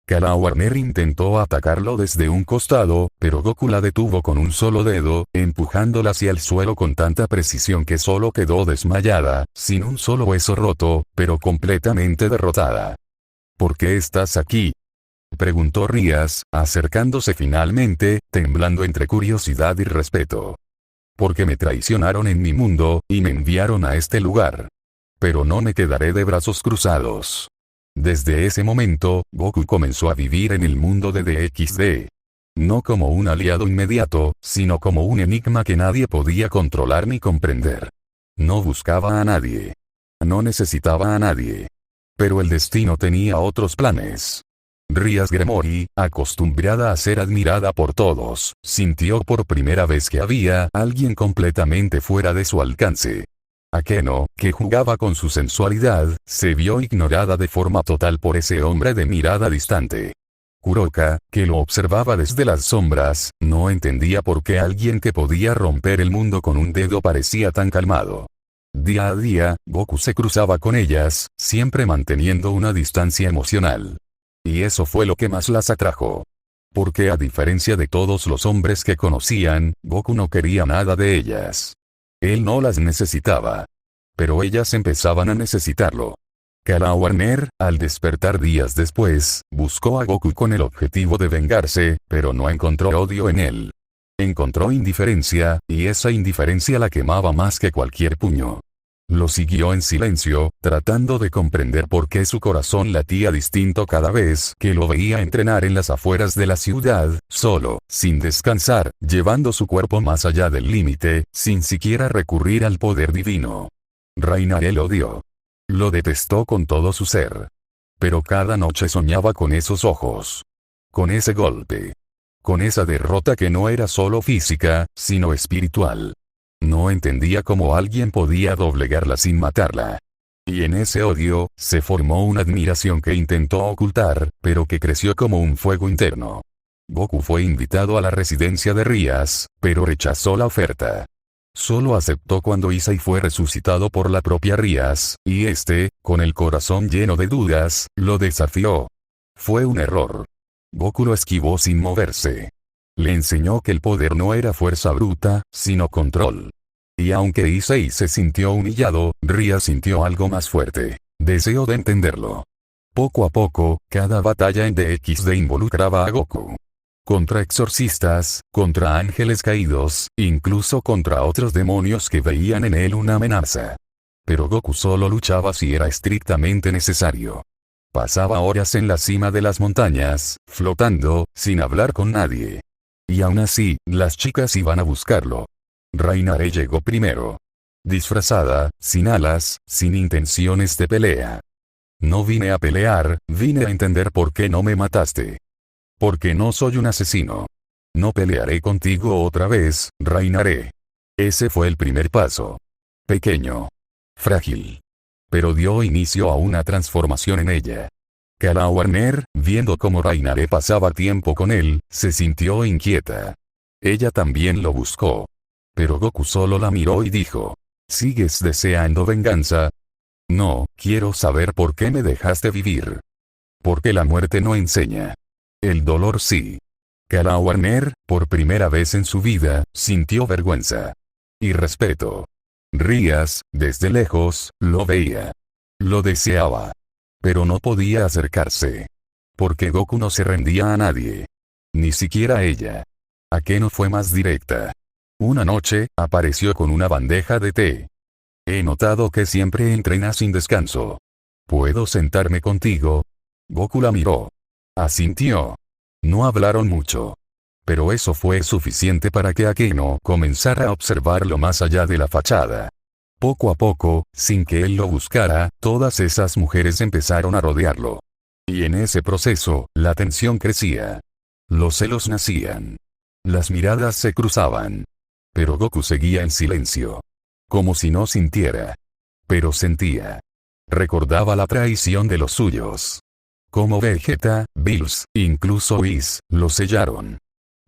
Speaker 1: Kara Warner intentó atacarlo desde un costado, pero Goku la detuvo con un solo dedo, empujándola hacia el suelo con tanta precisión que solo quedó desmayada, sin un solo hueso roto, pero completamente derrotada. ¿Por qué estás aquí?, preguntó Rías, acercándose finalmente, temblando entre curiosidad y respeto. Porque me traicionaron en mi mundo, y me enviaron a este lugar. Pero no me quedaré de brazos cruzados. Desde ese momento, Goku comenzó a vivir en el mundo de DXD. No como un aliado inmediato, sino como un enigma que nadie podía controlar ni comprender. No buscaba a nadie. No necesitaba a nadie. Pero el destino tenía otros planes. Rias Gremory, acostumbrada a ser admirada por todos, sintió por primera vez que había alguien completamente fuera de su alcance. Akeno, que jugaba con su sensualidad, se vio ignorada de forma total por ese hombre de mirada distante. Kuroka, que lo observaba desde las sombras, no entendía por qué alguien que podía romper el mundo con un dedo parecía tan calmado. Día a día, Goku se cruzaba con ellas, siempre manteniendo una distancia emocional. Y eso fue lo que más las atrajo. Porque a diferencia de todos los hombres que conocían, Goku no quería nada de ellas. Él no las necesitaba. Pero ellas empezaban a necesitarlo. Kara Warner, al despertar días después, buscó a Goku con el objetivo de vengarse, pero no encontró odio en él. Encontró indiferencia, y esa indiferencia la quemaba más que cualquier puño. Lo siguió en silencio, tratando de comprender por qué su corazón latía distinto cada vez que lo veía entrenar en las afueras de la ciudad, solo, sin descansar, llevando su cuerpo más allá del límite, sin siquiera recurrir al poder divino. Rainare lo odió. Lo detestó con todo su ser. Pero cada noche soñaba con esos ojos. Con ese golpe. Con esa derrota que no era solo física, sino espiritual. No entendía cómo alguien podía doblegarla sin matarla. Y en ese odio, se formó una admiración que intentó ocultar, pero que creció como un fuego interno. Goku fue invitado a la residencia de Rias, pero rechazó la oferta. Solo aceptó cuando Isai fue resucitado por la propia Rias, y este, con el corazón lleno de dudas, lo desafió. Fue un error. Goku lo esquivó sin moverse. Le enseñó que el poder no era fuerza bruta, sino control. Y aunque Isai se sintió humillado, Rias sintió algo más fuerte. Deseo de entenderlo. Poco a poco, cada batalla en DXD involucraba a Goku. Contra exorcistas, contra ángeles caídos, incluso contra otros demonios que veían en él una amenaza. Pero Goku solo luchaba si era estrictamente necesario. Pasaba horas en la cima de las montañas, flotando, sin hablar con nadie. Y aún así, las chicas iban a buscarlo. Rainare llegó primero. Disfrazada, sin alas, sin intenciones de pelea. No vine a pelear, vine a entender por qué no me mataste. Porque no soy un asesino. No pelearé contigo otra vez, Rainare. Ese fue el primer paso. Pequeño. Frágil. Pero dio inicio a una transformación en ella. Kara Warner, viendo cómo Rainare pasaba tiempo con él, se sintió inquieta. Ella también lo buscó. Pero Goku solo la miró y dijo: ¿sigues deseando venganza? No, quiero saber por qué me dejaste vivir. Porque la muerte no enseña. El dolor sí. Kara Warner, por primera vez en su vida, sintió vergüenza. Y respeto. Rias, desde lejos, lo veía. Lo deseaba. Pero no podía acercarse. Porque Goku no se rendía a nadie. Ni siquiera a ella. Akeno fue más directa. Una noche, apareció con una bandeja de té. He notado que siempre entrenas sin descanso. ¿Puedo sentarme contigo? Goku la miró. Asintió. No hablaron mucho. Pero eso fue suficiente para que Akeno comenzara a observarlo más allá de la fachada. Poco a poco, sin que él lo buscara, todas esas mujeres empezaron a rodearlo. Y en ese proceso, la tensión crecía. Los celos nacían. Las miradas se cruzaban. Pero Goku seguía en silencio. Como si no sintiera. Pero sentía. Recordaba la traición de los suyos. Como Vegeta, Bills, incluso Whis, lo sellaron.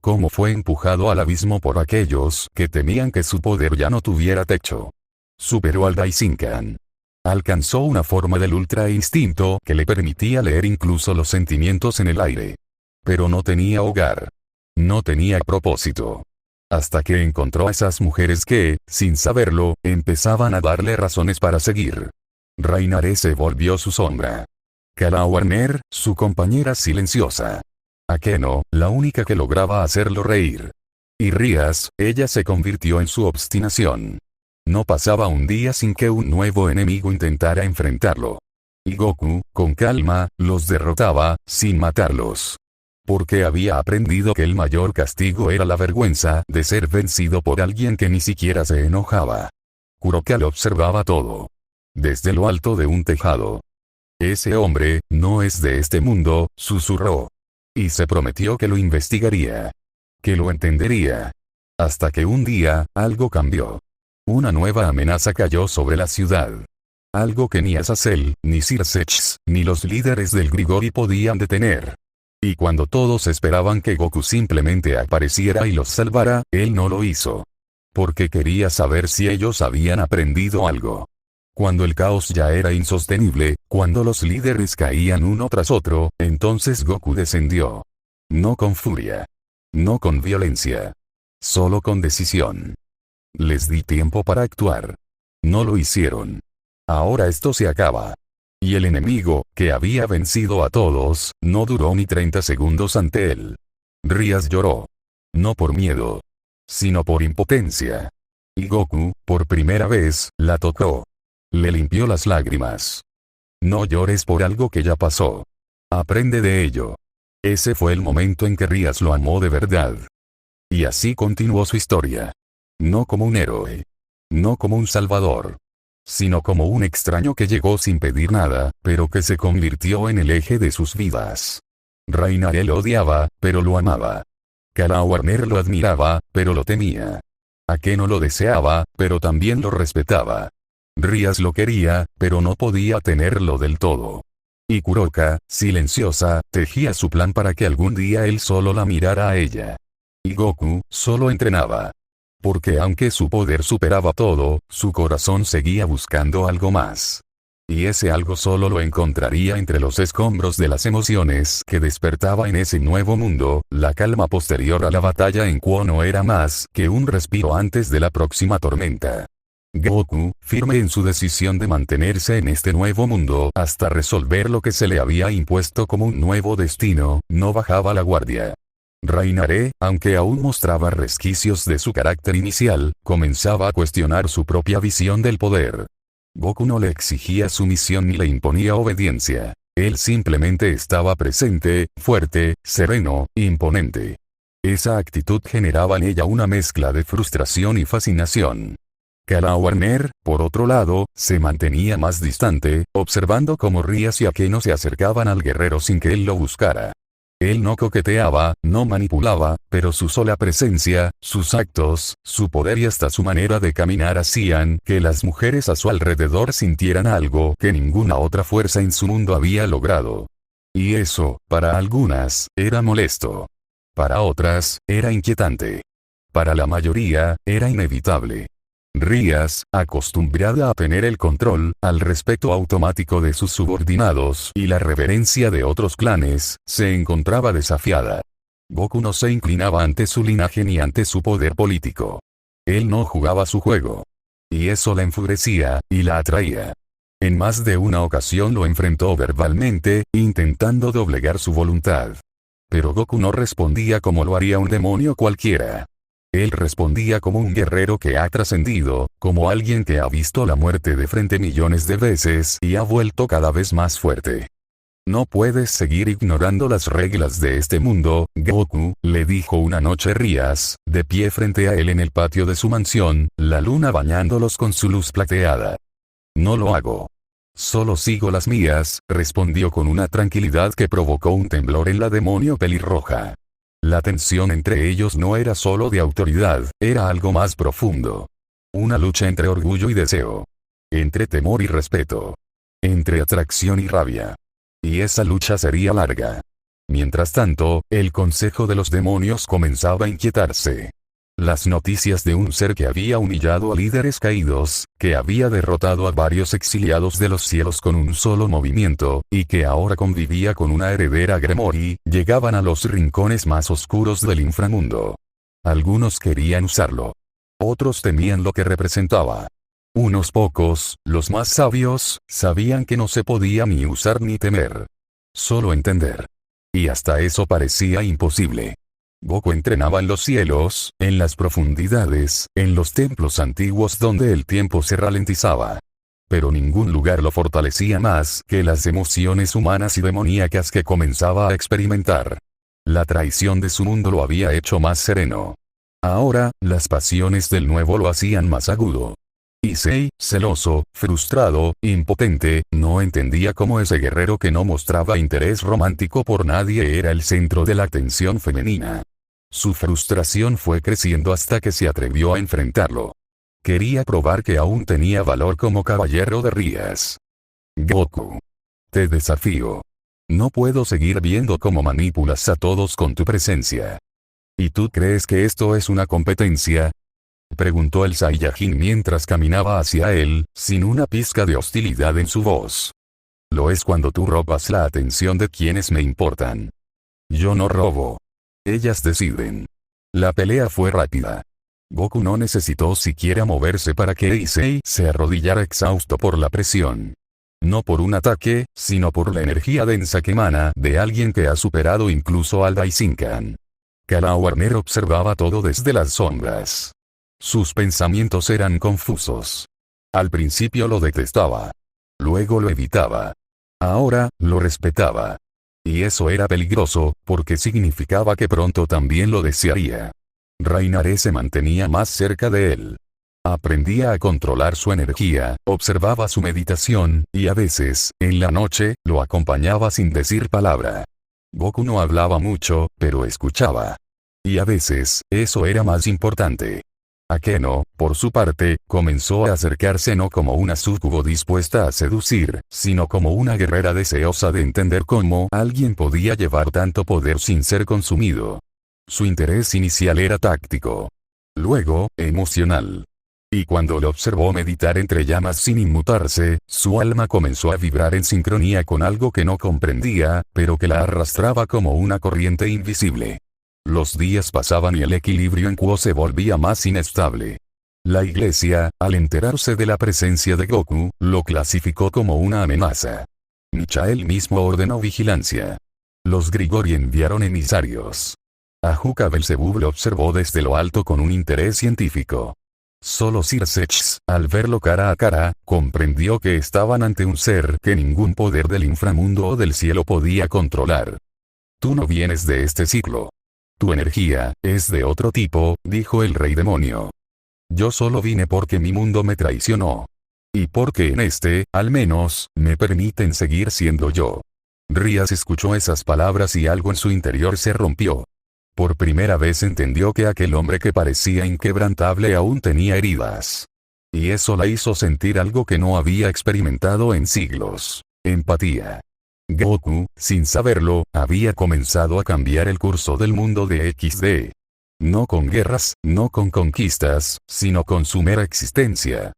Speaker 1: Cómo fue empujado al abismo por aquellos que temían que su poder ya no tuviera techo. Superó al Daishinkan. Alcanzó una forma del Ultra Instinto que le permitía leer incluso los sentimientos en el aire. Pero no tenía hogar. No tenía propósito. Hasta que encontró a esas mujeres que, sin saberlo, empezaban a darle razones para seguir. Rainare se volvió su sombra. Kara Warner, su compañera silenciosa. Akeno, la única que lograba hacerlo reír. Y Rías, ella se convirtió en su obstinación. No pasaba un día sin que un nuevo enemigo intentara enfrentarlo. Y Goku, con calma, los derrotaba, sin matarlos. Porque había aprendido que el mayor castigo era la vergüenza de ser vencido por alguien que ni siquiera se enojaba. Kuroka lo observaba todo. Desde lo alto de un tejado. Ese hombre, no es de este mundo, susurró. Y se prometió que lo investigaría. Que lo entendería. Hasta que un día, algo cambió. Una nueva amenaza cayó sobre la ciudad. Algo que ni Azazel, ni Circex, ni los líderes del Grigori podían detener. Y cuando todos esperaban que Goku simplemente apareciera y los salvara, él no lo hizo. Porque quería saber si ellos habían aprendido algo. Cuando el caos ya era insostenible, cuando los líderes caían uno tras otro, entonces Goku descendió. No con furia. No con violencia. Solo con decisión. Les di tiempo para actuar. No lo hicieron. Ahora esto se acaba. Y el enemigo, que había vencido a todos, no duró ni 30 segundos ante él. Rías lloró. No por miedo. Sino por impotencia. Y Goku, por primera vez, la tocó. Le limpió las lágrimas. No llores por algo que ya pasó. Aprende de ello. Ese fue el momento en que Rías lo amó de verdad. Y así continuó su historia. No como un héroe. No como un salvador. Sino como un extraño que llegó sin pedir nada, pero que se convirtió en el eje de sus vidas. Reiner lo odiaba, pero lo amaba. Kara Warner lo admiraba, pero lo temía. Akeno lo deseaba, pero también lo respetaba. Rías lo quería, pero no podía tenerlo del todo. Y Kuroka, silenciosa, tejía su plan para que algún día él solo la mirara a ella. Y Goku, solo entrenaba. Porque aunque su poder superaba todo, su corazón seguía buscando algo más. Y ese algo solo lo encontraría entre los escombros de las emociones que despertaba en ese nuevo mundo. La calma posterior a la batalla en Kuono era más que un respiro antes de la próxima tormenta. Goku, firme en su decisión de mantenerse en este nuevo mundo hasta resolver lo que se le había impuesto como un nuevo destino, no bajaba la guardia. Reiner, aunque aún mostraba resquicios de su carácter inicial, comenzaba a cuestionar su propia visión del poder. Goku no le exigía sumisión ni le imponía obediencia. Él simplemente estaba presente, fuerte, sereno, imponente. Esa actitud generaba en ella una mezcla de frustración y fascinación. Kara Warner, por otro lado, se mantenía más distante, observando cómo Rías y Akeno se acercaban al guerrero sin que él lo buscara. Él no coqueteaba, no manipulaba, pero su sola presencia, sus actos, su poder y hasta su manera de caminar hacían que las mujeres a su alrededor sintieran algo que ninguna otra fuerza en su mundo había logrado. Y eso, para algunas, era molesto. Para otras, era inquietante. Para la mayoría, era inevitable. Rías, acostumbrada a tener el control, al respeto automático de sus subordinados y la reverencia de otros clanes, se encontraba desafiada. Goku no se inclinaba ante su linaje ni ante su poder político. Él no jugaba su juego. Y eso la enfurecía, y la atraía. En más de una ocasión lo enfrentó verbalmente, intentando doblegar su voluntad. Pero Goku no respondía como lo haría un demonio cualquiera. Él respondía como un guerrero que ha trascendido, como alguien que ha visto la muerte de frente millones de veces y ha vuelto cada vez más fuerte. No puedes seguir ignorando las reglas de este mundo, Goku, le dijo una noche Rías, de pie frente a él en el patio de su mansión, la luna bañándolos con su luz plateada. No lo hago. Solo sigo las mías, respondió con una tranquilidad que provocó un temblor en la demonio pelirroja. La tensión entre ellos no era solo de autoridad, era algo más profundo. Una lucha entre orgullo y deseo. Entre temor y respeto. Entre atracción y rabia. Y esa lucha sería larga. Mientras tanto, el Consejo de los Demonios comenzaba a inquietarse. Las noticias de un ser que había humillado a líderes caídos, que había derrotado a varios exiliados de los cielos con un solo movimiento, y que ahora convivía con una heredera Gremory, llegaban a los rincones más oscuros del inframundo. Algunos querían usarlo. Otros temían lo que representaba. Unos pocos, los más sabios, sabían que no se podía ni usar ni temer. Solo entender. Y hasta eso parecía imposible. Goku entrenaba en los cielos, en las profundidades, en los templos antiguos donde el tiempo se ralentizaba. Pero ningún lugar lo fortalecía más que las emociones humanas y demoníacas que comenzaba a experimentar. La traición de su mundo lo había hecho más sereno. Ahora, las pasiones del nuevo lo hacían más agudo. Issei, celoso, frustrado, impotente, no entendía cómo ese guerrero que no mostraba interés romántico por nadie era el centro de la atención femenina. Su frustración fue creciendo hasta que se atrevió a enfrentarlo. Quería probar que aún tenía valor como caballero de Rías. Goku. Te desafío. No puedo seguir viendo cómo manipulas a todos con tu presencia. ¿Y tú crees que esto es una competencia? Preguntó el Saiyajin mientras caminaba hacia él, sin una pizca de hostilidad en su voz. Lo es cuando tú robas la atención de quienes me importan. Yo no robo. Ellas deciden. La pelea fue rápida. Goku no necesitó siquiera moverse para que Issei se arrodillara exhausto por la presión. No por un ataque, sino por la energía densa que emana de alguien que ha superado incluso al Daishinkan. Kara Warner observaba todo desde las sombras. Sus pensamientos eran confusos. Al principio lo detestaba. Luego lo evitaba. Ahora, lo respetaba. Y eso era peligroso, porque significaba que pronto también lo desearía. Rainare se mantenía más cerca de él. Aprendía a controlar su energía, observaba su meditación, y a veces, en la noche, lo acompañaba sin decir palabra. Goku no hablaba mucho, pero escuchaba. Y a veces, eso era más importante. Akeno, por su parte, comenzó a acercarse no como una súcubo dispuesta a seducir, sino como una guerrera deseosa de entender cómo alguien podía llevar tanto poder sin ser consumido. Su interés inicial era táctico. Luego, emocional. Y cuando lo observó meditar entre llamas sin inmutarse, su alma comenzó a vibrar en sincronía con algo que no comprendía, pero que la arrastraba como una corriente invisible. Los días pasaban y el equilibrio en Kuo se volvía más inestable. La iglesia, al enterarse de la presencia de Goku, lo clasificó como una amenaza. Michael mismo ordenó vigilancia. Los Grigori enviaron emisarios. Ajuka Belzebub lo observó desde lo alto con un interés científico. Solo Sir Sechs, al verlo cara a cara, comprendió que estaban ante un ser que ningún poder del inframundo o del cielo podía controlar. Tú no vienes de este ciclo. Tu energía es de otro tipo, dijo el rey demonio. Yo solo vine porque mi mundo me traicionó. Y porque en este, al menos, me permiten seguir siendo yo. Rías escuchó esas palabras y algo en su interior se rompió. Por primera vez entendió que aquel hombre que parecía inquebrantable aún tenía heridas. Y eso la hizo sentir algo que no había experimentado en siglos: empatía. Goku, sin saberlo, había comenzado a cambiar el curso del mundo de XD. No con guerras, no con conquistas, sino con su mera existencia.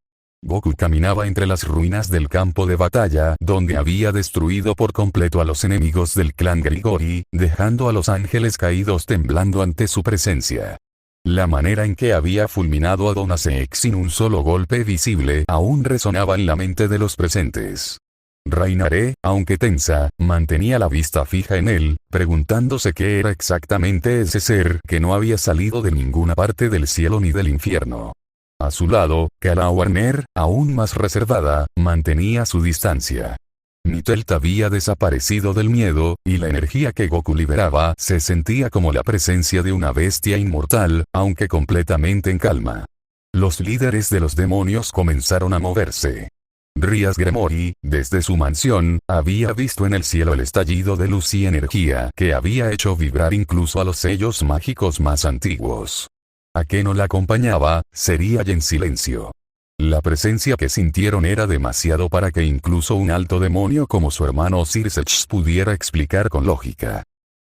Speaker 1: Goku caminaba entre las ruinas del campo de batalla donde había destruido por completo a los enemigos del clan Grigori, dejando a los ángeles caídos temblando ante su presencia. La manera en que había fulminado a Donaseek sin un solo golpe visible aún resonaba en la mente de los presentes. Rainare, aunque tensa, mantenía la vista fija en él, preguntándose qué era exactamente ese ser que no había salido de ninguna parte del cielo ni del infierno. A su lado, Kara Warner, aún más reservada, mantenía su distancia. Mitelta había desaparecido del miedo, y la energía que Goku liberaba se sentía como la presencia de una bestia inmortal, aunque completamente en calma. Los líderes de los demonios comenzaron a moverse. Rías Gremory, desde su mansión, había visto en el cielo el estallido de luz y energía que había hecho vibrar incluso a los sellos mágicos más antiguos. Akeno la acompañaba, sería y en silencio. La presencia que sintieron era demasiado para que incluso un alto demonio como su hermano Sir Sechs pudiera explicar con lógica.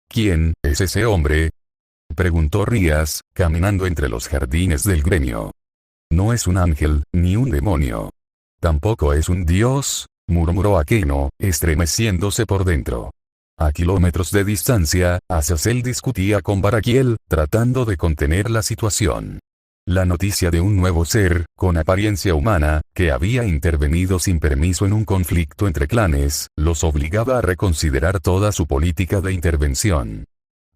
Speaker 1: ¿Quién es ese hombre?, preguntó Rías, caminando entre los jardines del gremio. No es un ángel, ni un demonio. Tampoco es un dios, murmuró Akeno, estremeciéndose por dentro. A kilómetros de distancia, Azazel discutía con Barakiel, tratando de contener la situación. La noticia de un nuevo ser, con apariencia humana, que había intervenido sin permiso en un conflicto entre clanes, los obligaba a reconsiderar toda su política de intervención.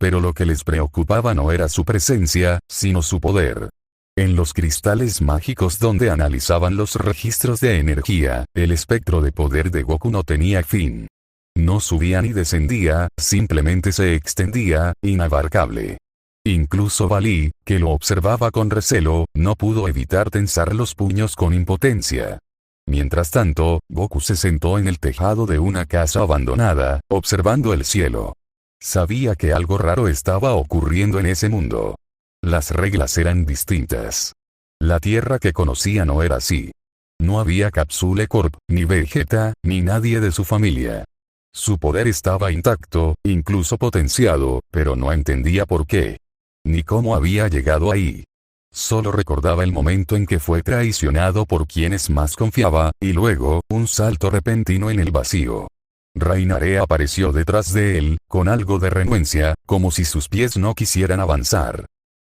Speaker 1: pero lo que les preocupaba no era su presencia, sino su poder. En los cristales mágicos donde analizaban los registros de energía, el espectro de poder de Goku no tenía fin. No subía ni descendía, simplemente se extendía, inabarcable. Incluso Valí, que lo observaba con recelo, no pudo evitar tensar los puños con impotencia. Mientras tanto, Goku se sentó en el tejado de una casa abandonada, observando el cielo. Sabía que algo raro estaba ocurriendo en ese mundo. Las reglas eran distintas. La Tierra que conocía no era así. No había Capsule Corp, ni Vegeta, ni nadie de su familia. Su poder estaba intacto, incluso potenciado, pero no entendía por qué. Ni cómo había llegado ahí. Solo recordaba el momento en que fue traicionado por quienes más confiaba, y luego, un salto repentino en el vacío. Rainare apareció detrás de él, con algo de renuencia, como si sus pies no quisieran avanzar.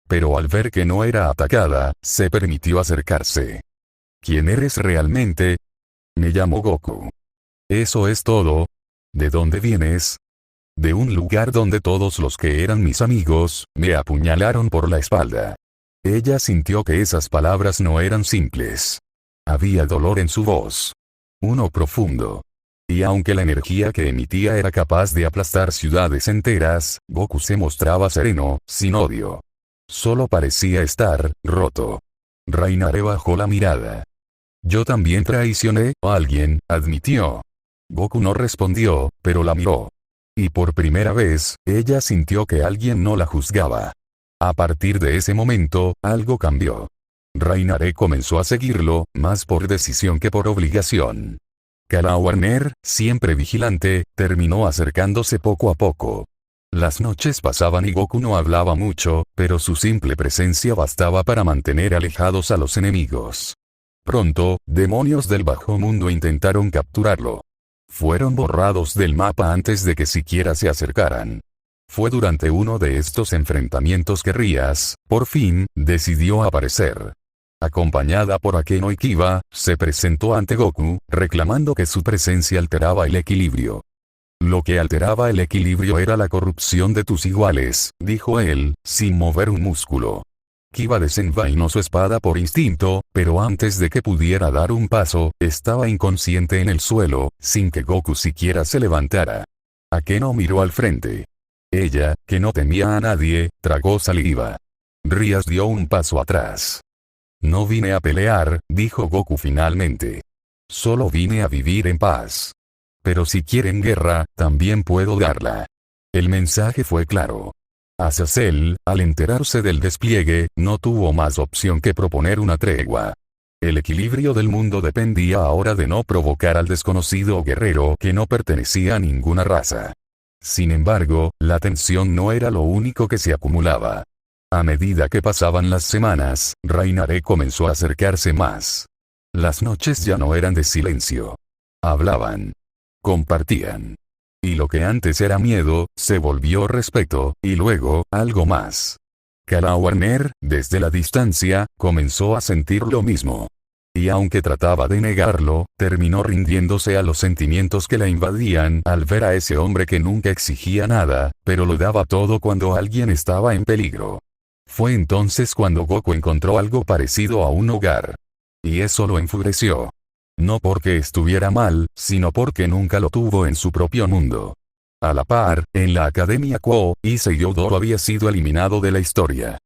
Speaker 1: Pero al ver que no era atacada, se permitió acercarse. ¿Quién eres realmente? Me llamo Goku. ¿Eso es todo? ¿De dónde vienes? De un lugar donde todos los que eran mis amigos, me apuñalaron por la espalda. Ella sintió que esas palabras no eran simples. Había dolor en su voz. Uno profundo. Y aunque la energía que emitía era capaz de aplastar ciudades enteras, Goku se mostraba sereno, sin odio. Solo parecía estar roto. Rainare bajó la mirada. Yo también traicioné a alguien, admitió. Goku no respondió, pero la miró. Y por primera vez, ella sintió que alguien no la juzgaba. A partir de ese momento, algo cambió. Rainare comenzó a seguirlo, más por decisión que por obligación. Kala Warner, siempre vigilante, terminó acercándose poco a poco. Las noches pasaban y Goku no hablaba mucho, pero su simple presencia bastaba para mantener alejados a los enemigos. Pronto, demonios del bajo mundo intentaron capturarlo. Fueron borrados del mapa antes de que siquiera se acercaran. Fue durante uno de estos enfrentamientos que Rías, por fin, decidió aparecer. Acompañada por Akeno y Kiba, se presentó ante Goku, reclamando que su presencia alteraba el equilibrio. Lo que alteraba el equilibrio era la corrupción de tus iguales, dijo él, sin mover un músculo. Kiba desenvainó su espada por instinto, pero antes de que pudiera dar un paso, estaba inconsciente en el suelo, sin que Goku siquiera se levantara. Akeno miró al frente. Ella, que no temía a nadie, tragó saliva. Rías dio un paso atrás. No vine a pelear, dijo Goku finalmente. Solo vine a vivir en paz. Pero si quieren guerra, también puedo darla. El mensaje fue claro. Azazel, al enterarse del despliegue, no tuvo más opción que proponer una tregua. El equilibrio del mundo dependía ahora de no provocar al desconocido guerrero que no pertenecía a ninguna raza. Sin embargo, la tensión no era lo único que se acumulaba. A medida que pasaban las semanas, Rainare comenzó a acercarse más. Las noches ya no eran de silencio. Hablaban. Compartían. Y lo que antes era miedo, se volvió respeto, y luego, algo más. Kala Warner, desde la distancia, comenzó a sentir lo mismo. Y aunque trataba de negarlo, terminó rindiéndose a los sentimientos que la invadían al ver a ese hombre que nunca exigía nada, pero lo daba todo cuando alguien estaba en peligro. Fue entonces cuando Goku encontró algo parecido a un hogar. Y eso lo enfureció. No porque estuviera mal, sino porque nunca lo tuvo en su propio mundo. A la par, en la Academia Quo, Issei Yodoro había sido eliminado de la historia.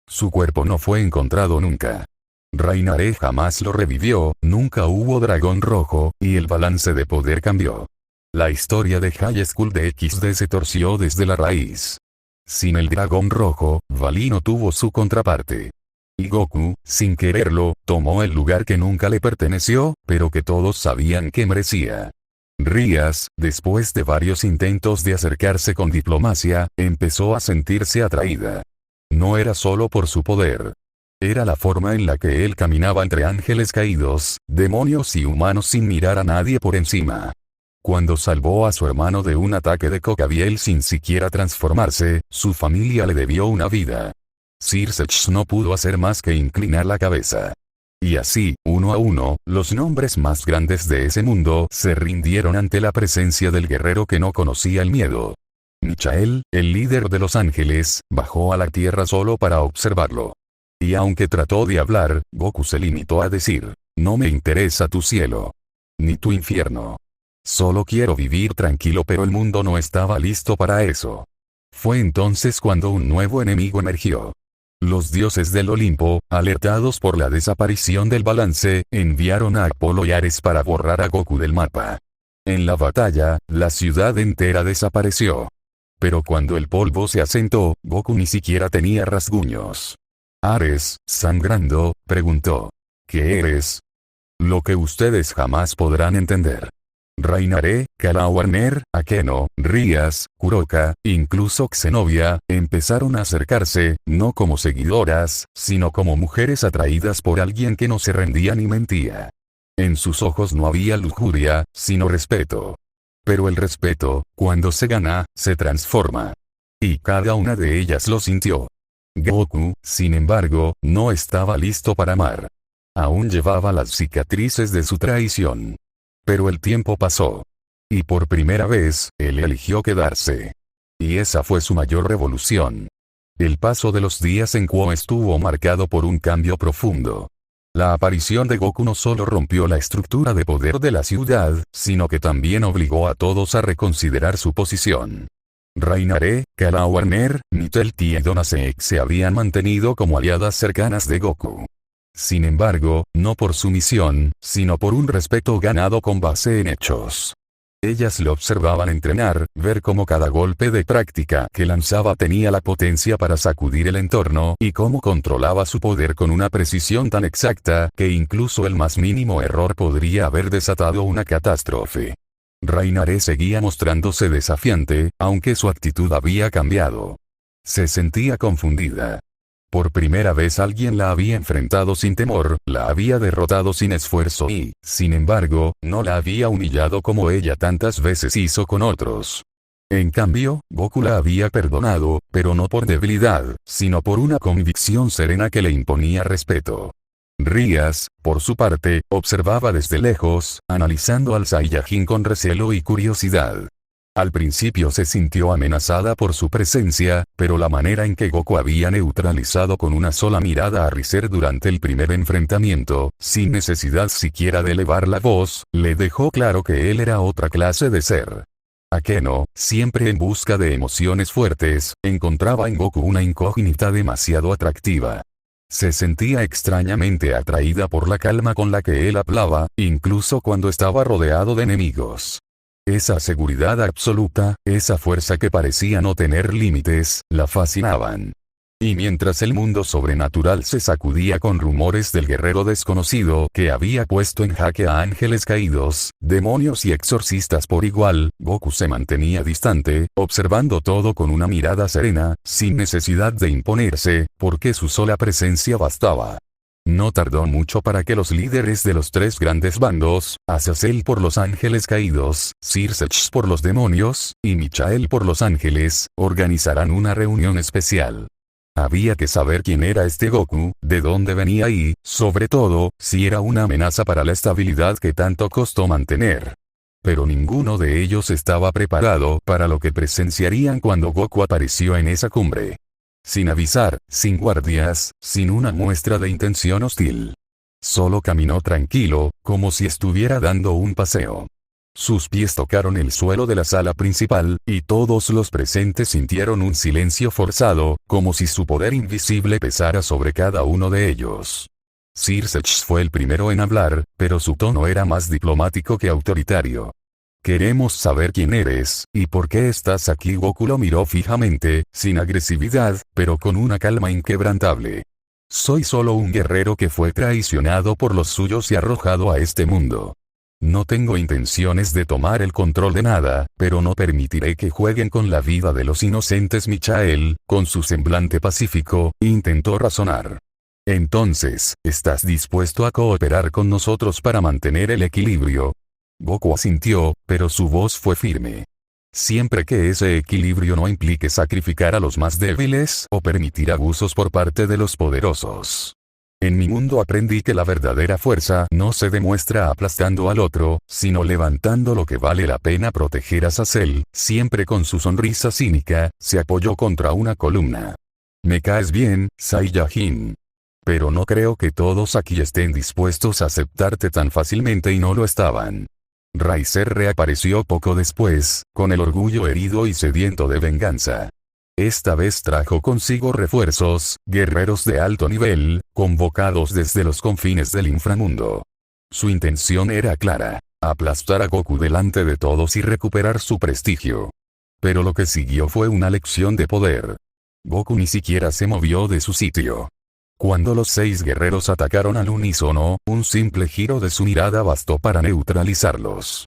Speaker 1: Su cuerpo no fue encontrado nunca. Rainare jamás lo revivió, nunca hubo dragón rojo, y el balance de poder cambió. La historia de High School DxD se torció desde la raíz. Sin el dragón rojo, Valí no tuvo su contraparte. Y Goku, sin quererlo, tomó el lugar que nunca le perteneció, pero que todos sabían que merecía. Rías, después de varios intentos de acercarse con diplomacia, empezó a sentirse atraída. No era solo por su poder. Era la forma en la que él caminaba entre ángeles caídos, demonios y humanos sin mirar a nadie por encima. Cuando salvó a su hermano de un ataque de Cocabiel sin siquiera transformarse, su familia le debió una vida. Circe no pudo hacer más que inclinar la cabeza. Y así, uno a uno, los nombres más grandes de ese mundo se rindieron ante la presencia del guerrero que no conocía el miedo. Michael, el líder de los ángeles, bajó a la tierra solo para observarlo. Y aunque trató de hablar, Goku se limitó a decir: no me interesa tu cielo. Ni tu infierno. Solo quiero vivir tranquilo, pero el mundo no estaba listo para eso. Fue entonces cuando un nuevo enemigo emergió. Los dioses del Olimpo, alertados por la desaparición del balance, enviaron a Apolo y Ares para borrar a Goku del mapa. En la batalla, la ciudad entera desapareció. Pero cuando el polvo se asentó, Goku ni siquiera tenía rasguños. Ares, sangrando, preguntó: ¿qué eres? Lo que ustedes jamás podrán entender. Reinaré, Kala Warner, Akeno, Rías, Kuroka, incluso Xenovia, empezaron a acercarse, no como seguidoras, sino como mujeres atraídas por alguien que no se rendía ni mentía. En sus ojos no había lujuria, sino respeto. Pero el respeto, cuando se gana, se transforma. Y cada una de ellas lo sintió. Goku, sin embargo, no estaba listo para amar. Aún llevaba las cicatrices de su traición. Pero el tiempo pasó. Y por primera vez, él eligió quedarse. Y esa fue su mayor revolución. El paso de los días en Kuo estuvo marcado por un cambio profundo. La aparición de Goku no solo rompió la estructura de poder de la ciudad, sino que también obligó a todos a reconsiderar su posición. Reinaré, Kala Warner, Mitelti y Donasek se habían mantenido como aliadas cercanas de Goku. Sin embargo, no por su misión, sino por un respeto ganado con base en hechos. Ellas lo observaban entrenar, ver cómo cada golpe de práctica que lanzaba tenía la potencia para sacudir el entorno y cómo controlaba su poder con una precisión tan exacta que incluso el más mínimo error podría haber desatado una catástrofe. Reinaré seguía mostrándose desafiante, aunque su actitud había cambiado. Se sentía confundida. Por primera vez alguien la había enfrentado sin temor, la había derrotado sin esfuerzo y, sin embargo, no la había humillado como ella tantas veces hizo con otros. En cambio, Goku la había perdonado, pero no por debilidad, sino por una convicción serena que le imponía respeto. Rías, por su parte, observaba desde lejos, analizando al Saiyajin con recelo y curiosidad. Al principio se sintió amenazada por su presencia, pero la manera en que Goku había neutralizado con una sola mirada a Freezer durante el primer enfrentamiento, sin necesidad siquiera de elevar la voz, le dejó claro que él era otra clase de ser. Akeno, siempre en busca de emociones fuertes, encontraba en Goku una incógnita demasiado atractiva. Se sentía extrañamente atraída por la calma con la que él hablaba, incluso cuando estaba rodeado de enemigos. Esa seguridad absoluta, esa fuerza que parecía no tener límites, la fascinaban. Y mientras el mundo sobrenatural se sacudía con rumores del guerrero desconocido que había puesto en jaque a ángeles caídos, demonios y exorcistas por igual, Goku se mantenía distante, observando todo con una mirada serena, sin necesidad de imponerse, porque su sola presencia bastaba. No tardó mucho para que los líderes de los tres grandes bandos, Azazel por los ángeles caídos, Circe por los demonios, y Michael por los ángeles, organizaran una reunión especial. Había que saber quién era este Goku, de dónde venía y, sobre todo, si era una amenaza para la estabilidad que tanto costó mantener. Pero ninguno de ellos estaba preparado para lo que presenciarían cuando Goku apareció en esa cumbre. Sin avisar, sin guardias, sin una muestra de intención hostil. Solo caminó tranquilo, como si estuviera dando un paseo. Sus pies tocaron el suelo de la sala principal, y todos los presentes sintieron un silencio forzado, como si su poder invisible pesara sobre cada uno de ellos. Circe fue el primero en hablar, pero su tono era más diplomático que autoritario. Queremos saber quién eres, y por qué estás aquí. Goku lo miró fijamente, sin agresividad, pero con una calma inquebrantable. Soy solo un guerrero que fue traicionado por los suyos y arrojado a este mundo. No tengo intenciones de tomar el control de nada, pero no permitiré que jueguen con la vida de los inocentes. Michael, con su semblante pacífico, intentó razonar. Entonces, ¿estás dispuesto a cooperar con nosotros para mantener el equilibrio? Goku asintió, pero su voz fue firme. Siempre que ese equilibrio no implique sacrificar a los más débiles o permitir abusos por parte de los poderosos. En mi mundo aprendí que la verdadera fuerza no se demuestra aplastando al otro, sino levantando lo que vale la pena proteger. Azazel, siempre con su sonrisa cínica, se apoyó contra una columna. Me caes bien, Saiyajin. Pero no creo que todos aquí estén dispuestos a aceptarte tan fácilmente, y no lo estaban. Riser reapareció poco después, con el orgullo herido y sediento de venganza. Esta vez trajo consigo refuerzos, guerreros de alto nivel, convocados desde los confines del inframundo. Su intención era clara: aplastar a Goku delante de todos y recuperar su prestigio. Pero lo que siguió fue una lección de poder. Goku ni siquiera se movió de su sitio. Cuando los 6 guerreros atacaron al unísono, un simple giro de su mirada bastó para neutralizarlos.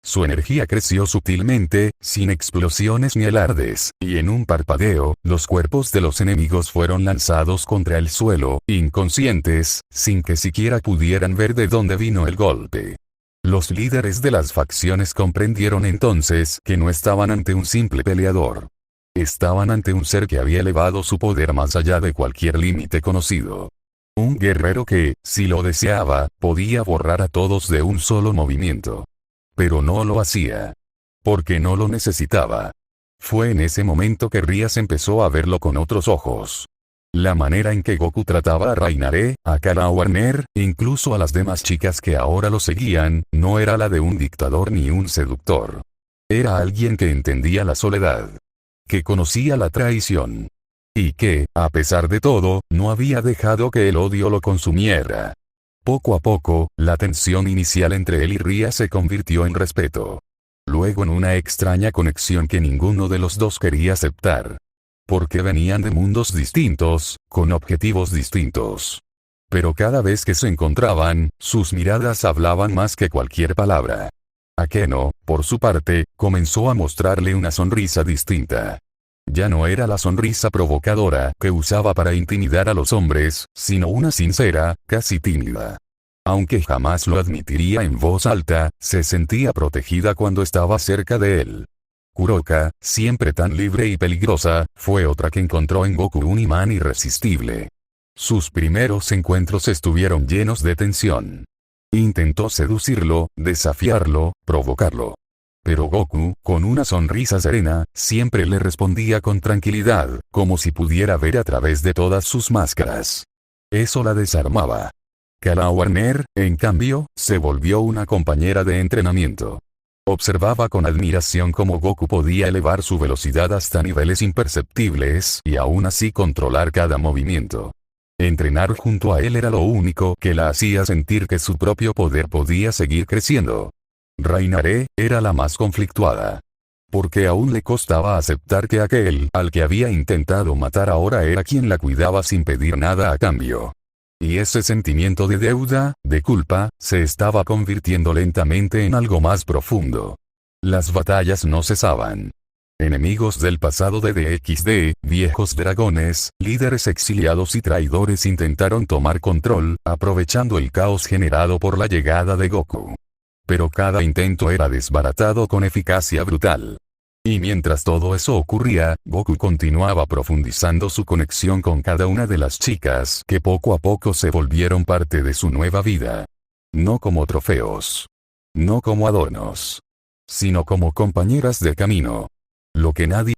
Speaker 1: Su energía creció sutilmente, sin explosiones ni alardes, y en un parpadeo, los cuerpos de los enemigos fueron lanzados contra el suelo, inconscientes, sin que siquiera pudieran ver de dónde vino el golpe. Los líderes de las facciones comprendieron entonces que no estaban ante un simple peleador. Estaban ante un ser que había elevado su poder más allá de cualquier límite conocido. Un guerrero que, si lo deseaba, podía borrar a todos de un solo movimiento. Pero no lo hacía. Porque no lo necesitaba. Fue en ese momento que Rías empezó a verlo con otros ojos. La manera en que Goku trataba a Rainaré, a Kala Warner, incluso a las demás chicas que ahora lo seguían, no era la de un dictador ni un seductor. Era alguien que entendía la soledad. Que conocía la traición. Y que, a pesar de todo, no había dejado que el odio lo consumiera. Poco a poco, la tensión inicial entre él y Ría se convirtió en respeto. Luego en una extraña conexión que ninguno de los dos quería aceptar. Porque venían de mundos distintos, con objetivos distintos. Pero cada vez que se encontraban, sus miradas hablaban más que cualquier palabra. Akeno, por su parte, comenzó a mostrarle una sonrisa distinta. Ya no era la sonrisa provocadora que usaba para intimidar a los hombres, sino una sincera, casi tímida. Aunque jamás lo admitiría en voz alta, se sentía protegida cuando estaba cerca de él. Kuroka, siempre tan libre y peligrosa, fue otra que encontró en Goku un imán irresistible. Sus primeros encuentros estuvieron llenos de tensión. Intentó seducirlo, desafiarlo, provocarlo. Pero Goku, con una sonrisa serena, siempre le respondía con tranquilidad, como si pudiera ver a través de todas sus máscaras. Eso la desarmaba. Kala Warner, en cambio, se volvió una compañera de entrenamiento. Observaba con admiración cómo Goku podía elevar su velocidad hasta niveles imperceptibles y aún así controlar cada movimiento. Entrenar junto a él era lo único que la hacía sentir que su propio poder podía seguir creciendo. Rainaré era la más conflictuada. Porque aún le costaba aceptar que aquel al que había intentado matar ahora era quien la cuidaba sin pedir nada a cambio. Y ese sentimiento de deuda, de culpa, se estaba convirtiendo lentamente en algo más profundo. Las batallas no cesaban. Enemigos del pasado de DXD, viejos dragones, líderes exiliados y traidores intentaron tomar control, aprovechando el caos generado por la llegada de Goku. Pero cada intento era desbaratado con eficacia brutal. Y mientras todo eso ocurría, Goku continuaba profundizando su conexión con cada una de las chicas que poco a poco se volvieron parte de su nueva vida. No como trofeos. No como adornos. Sino como compañeras de camino. Lo que nadie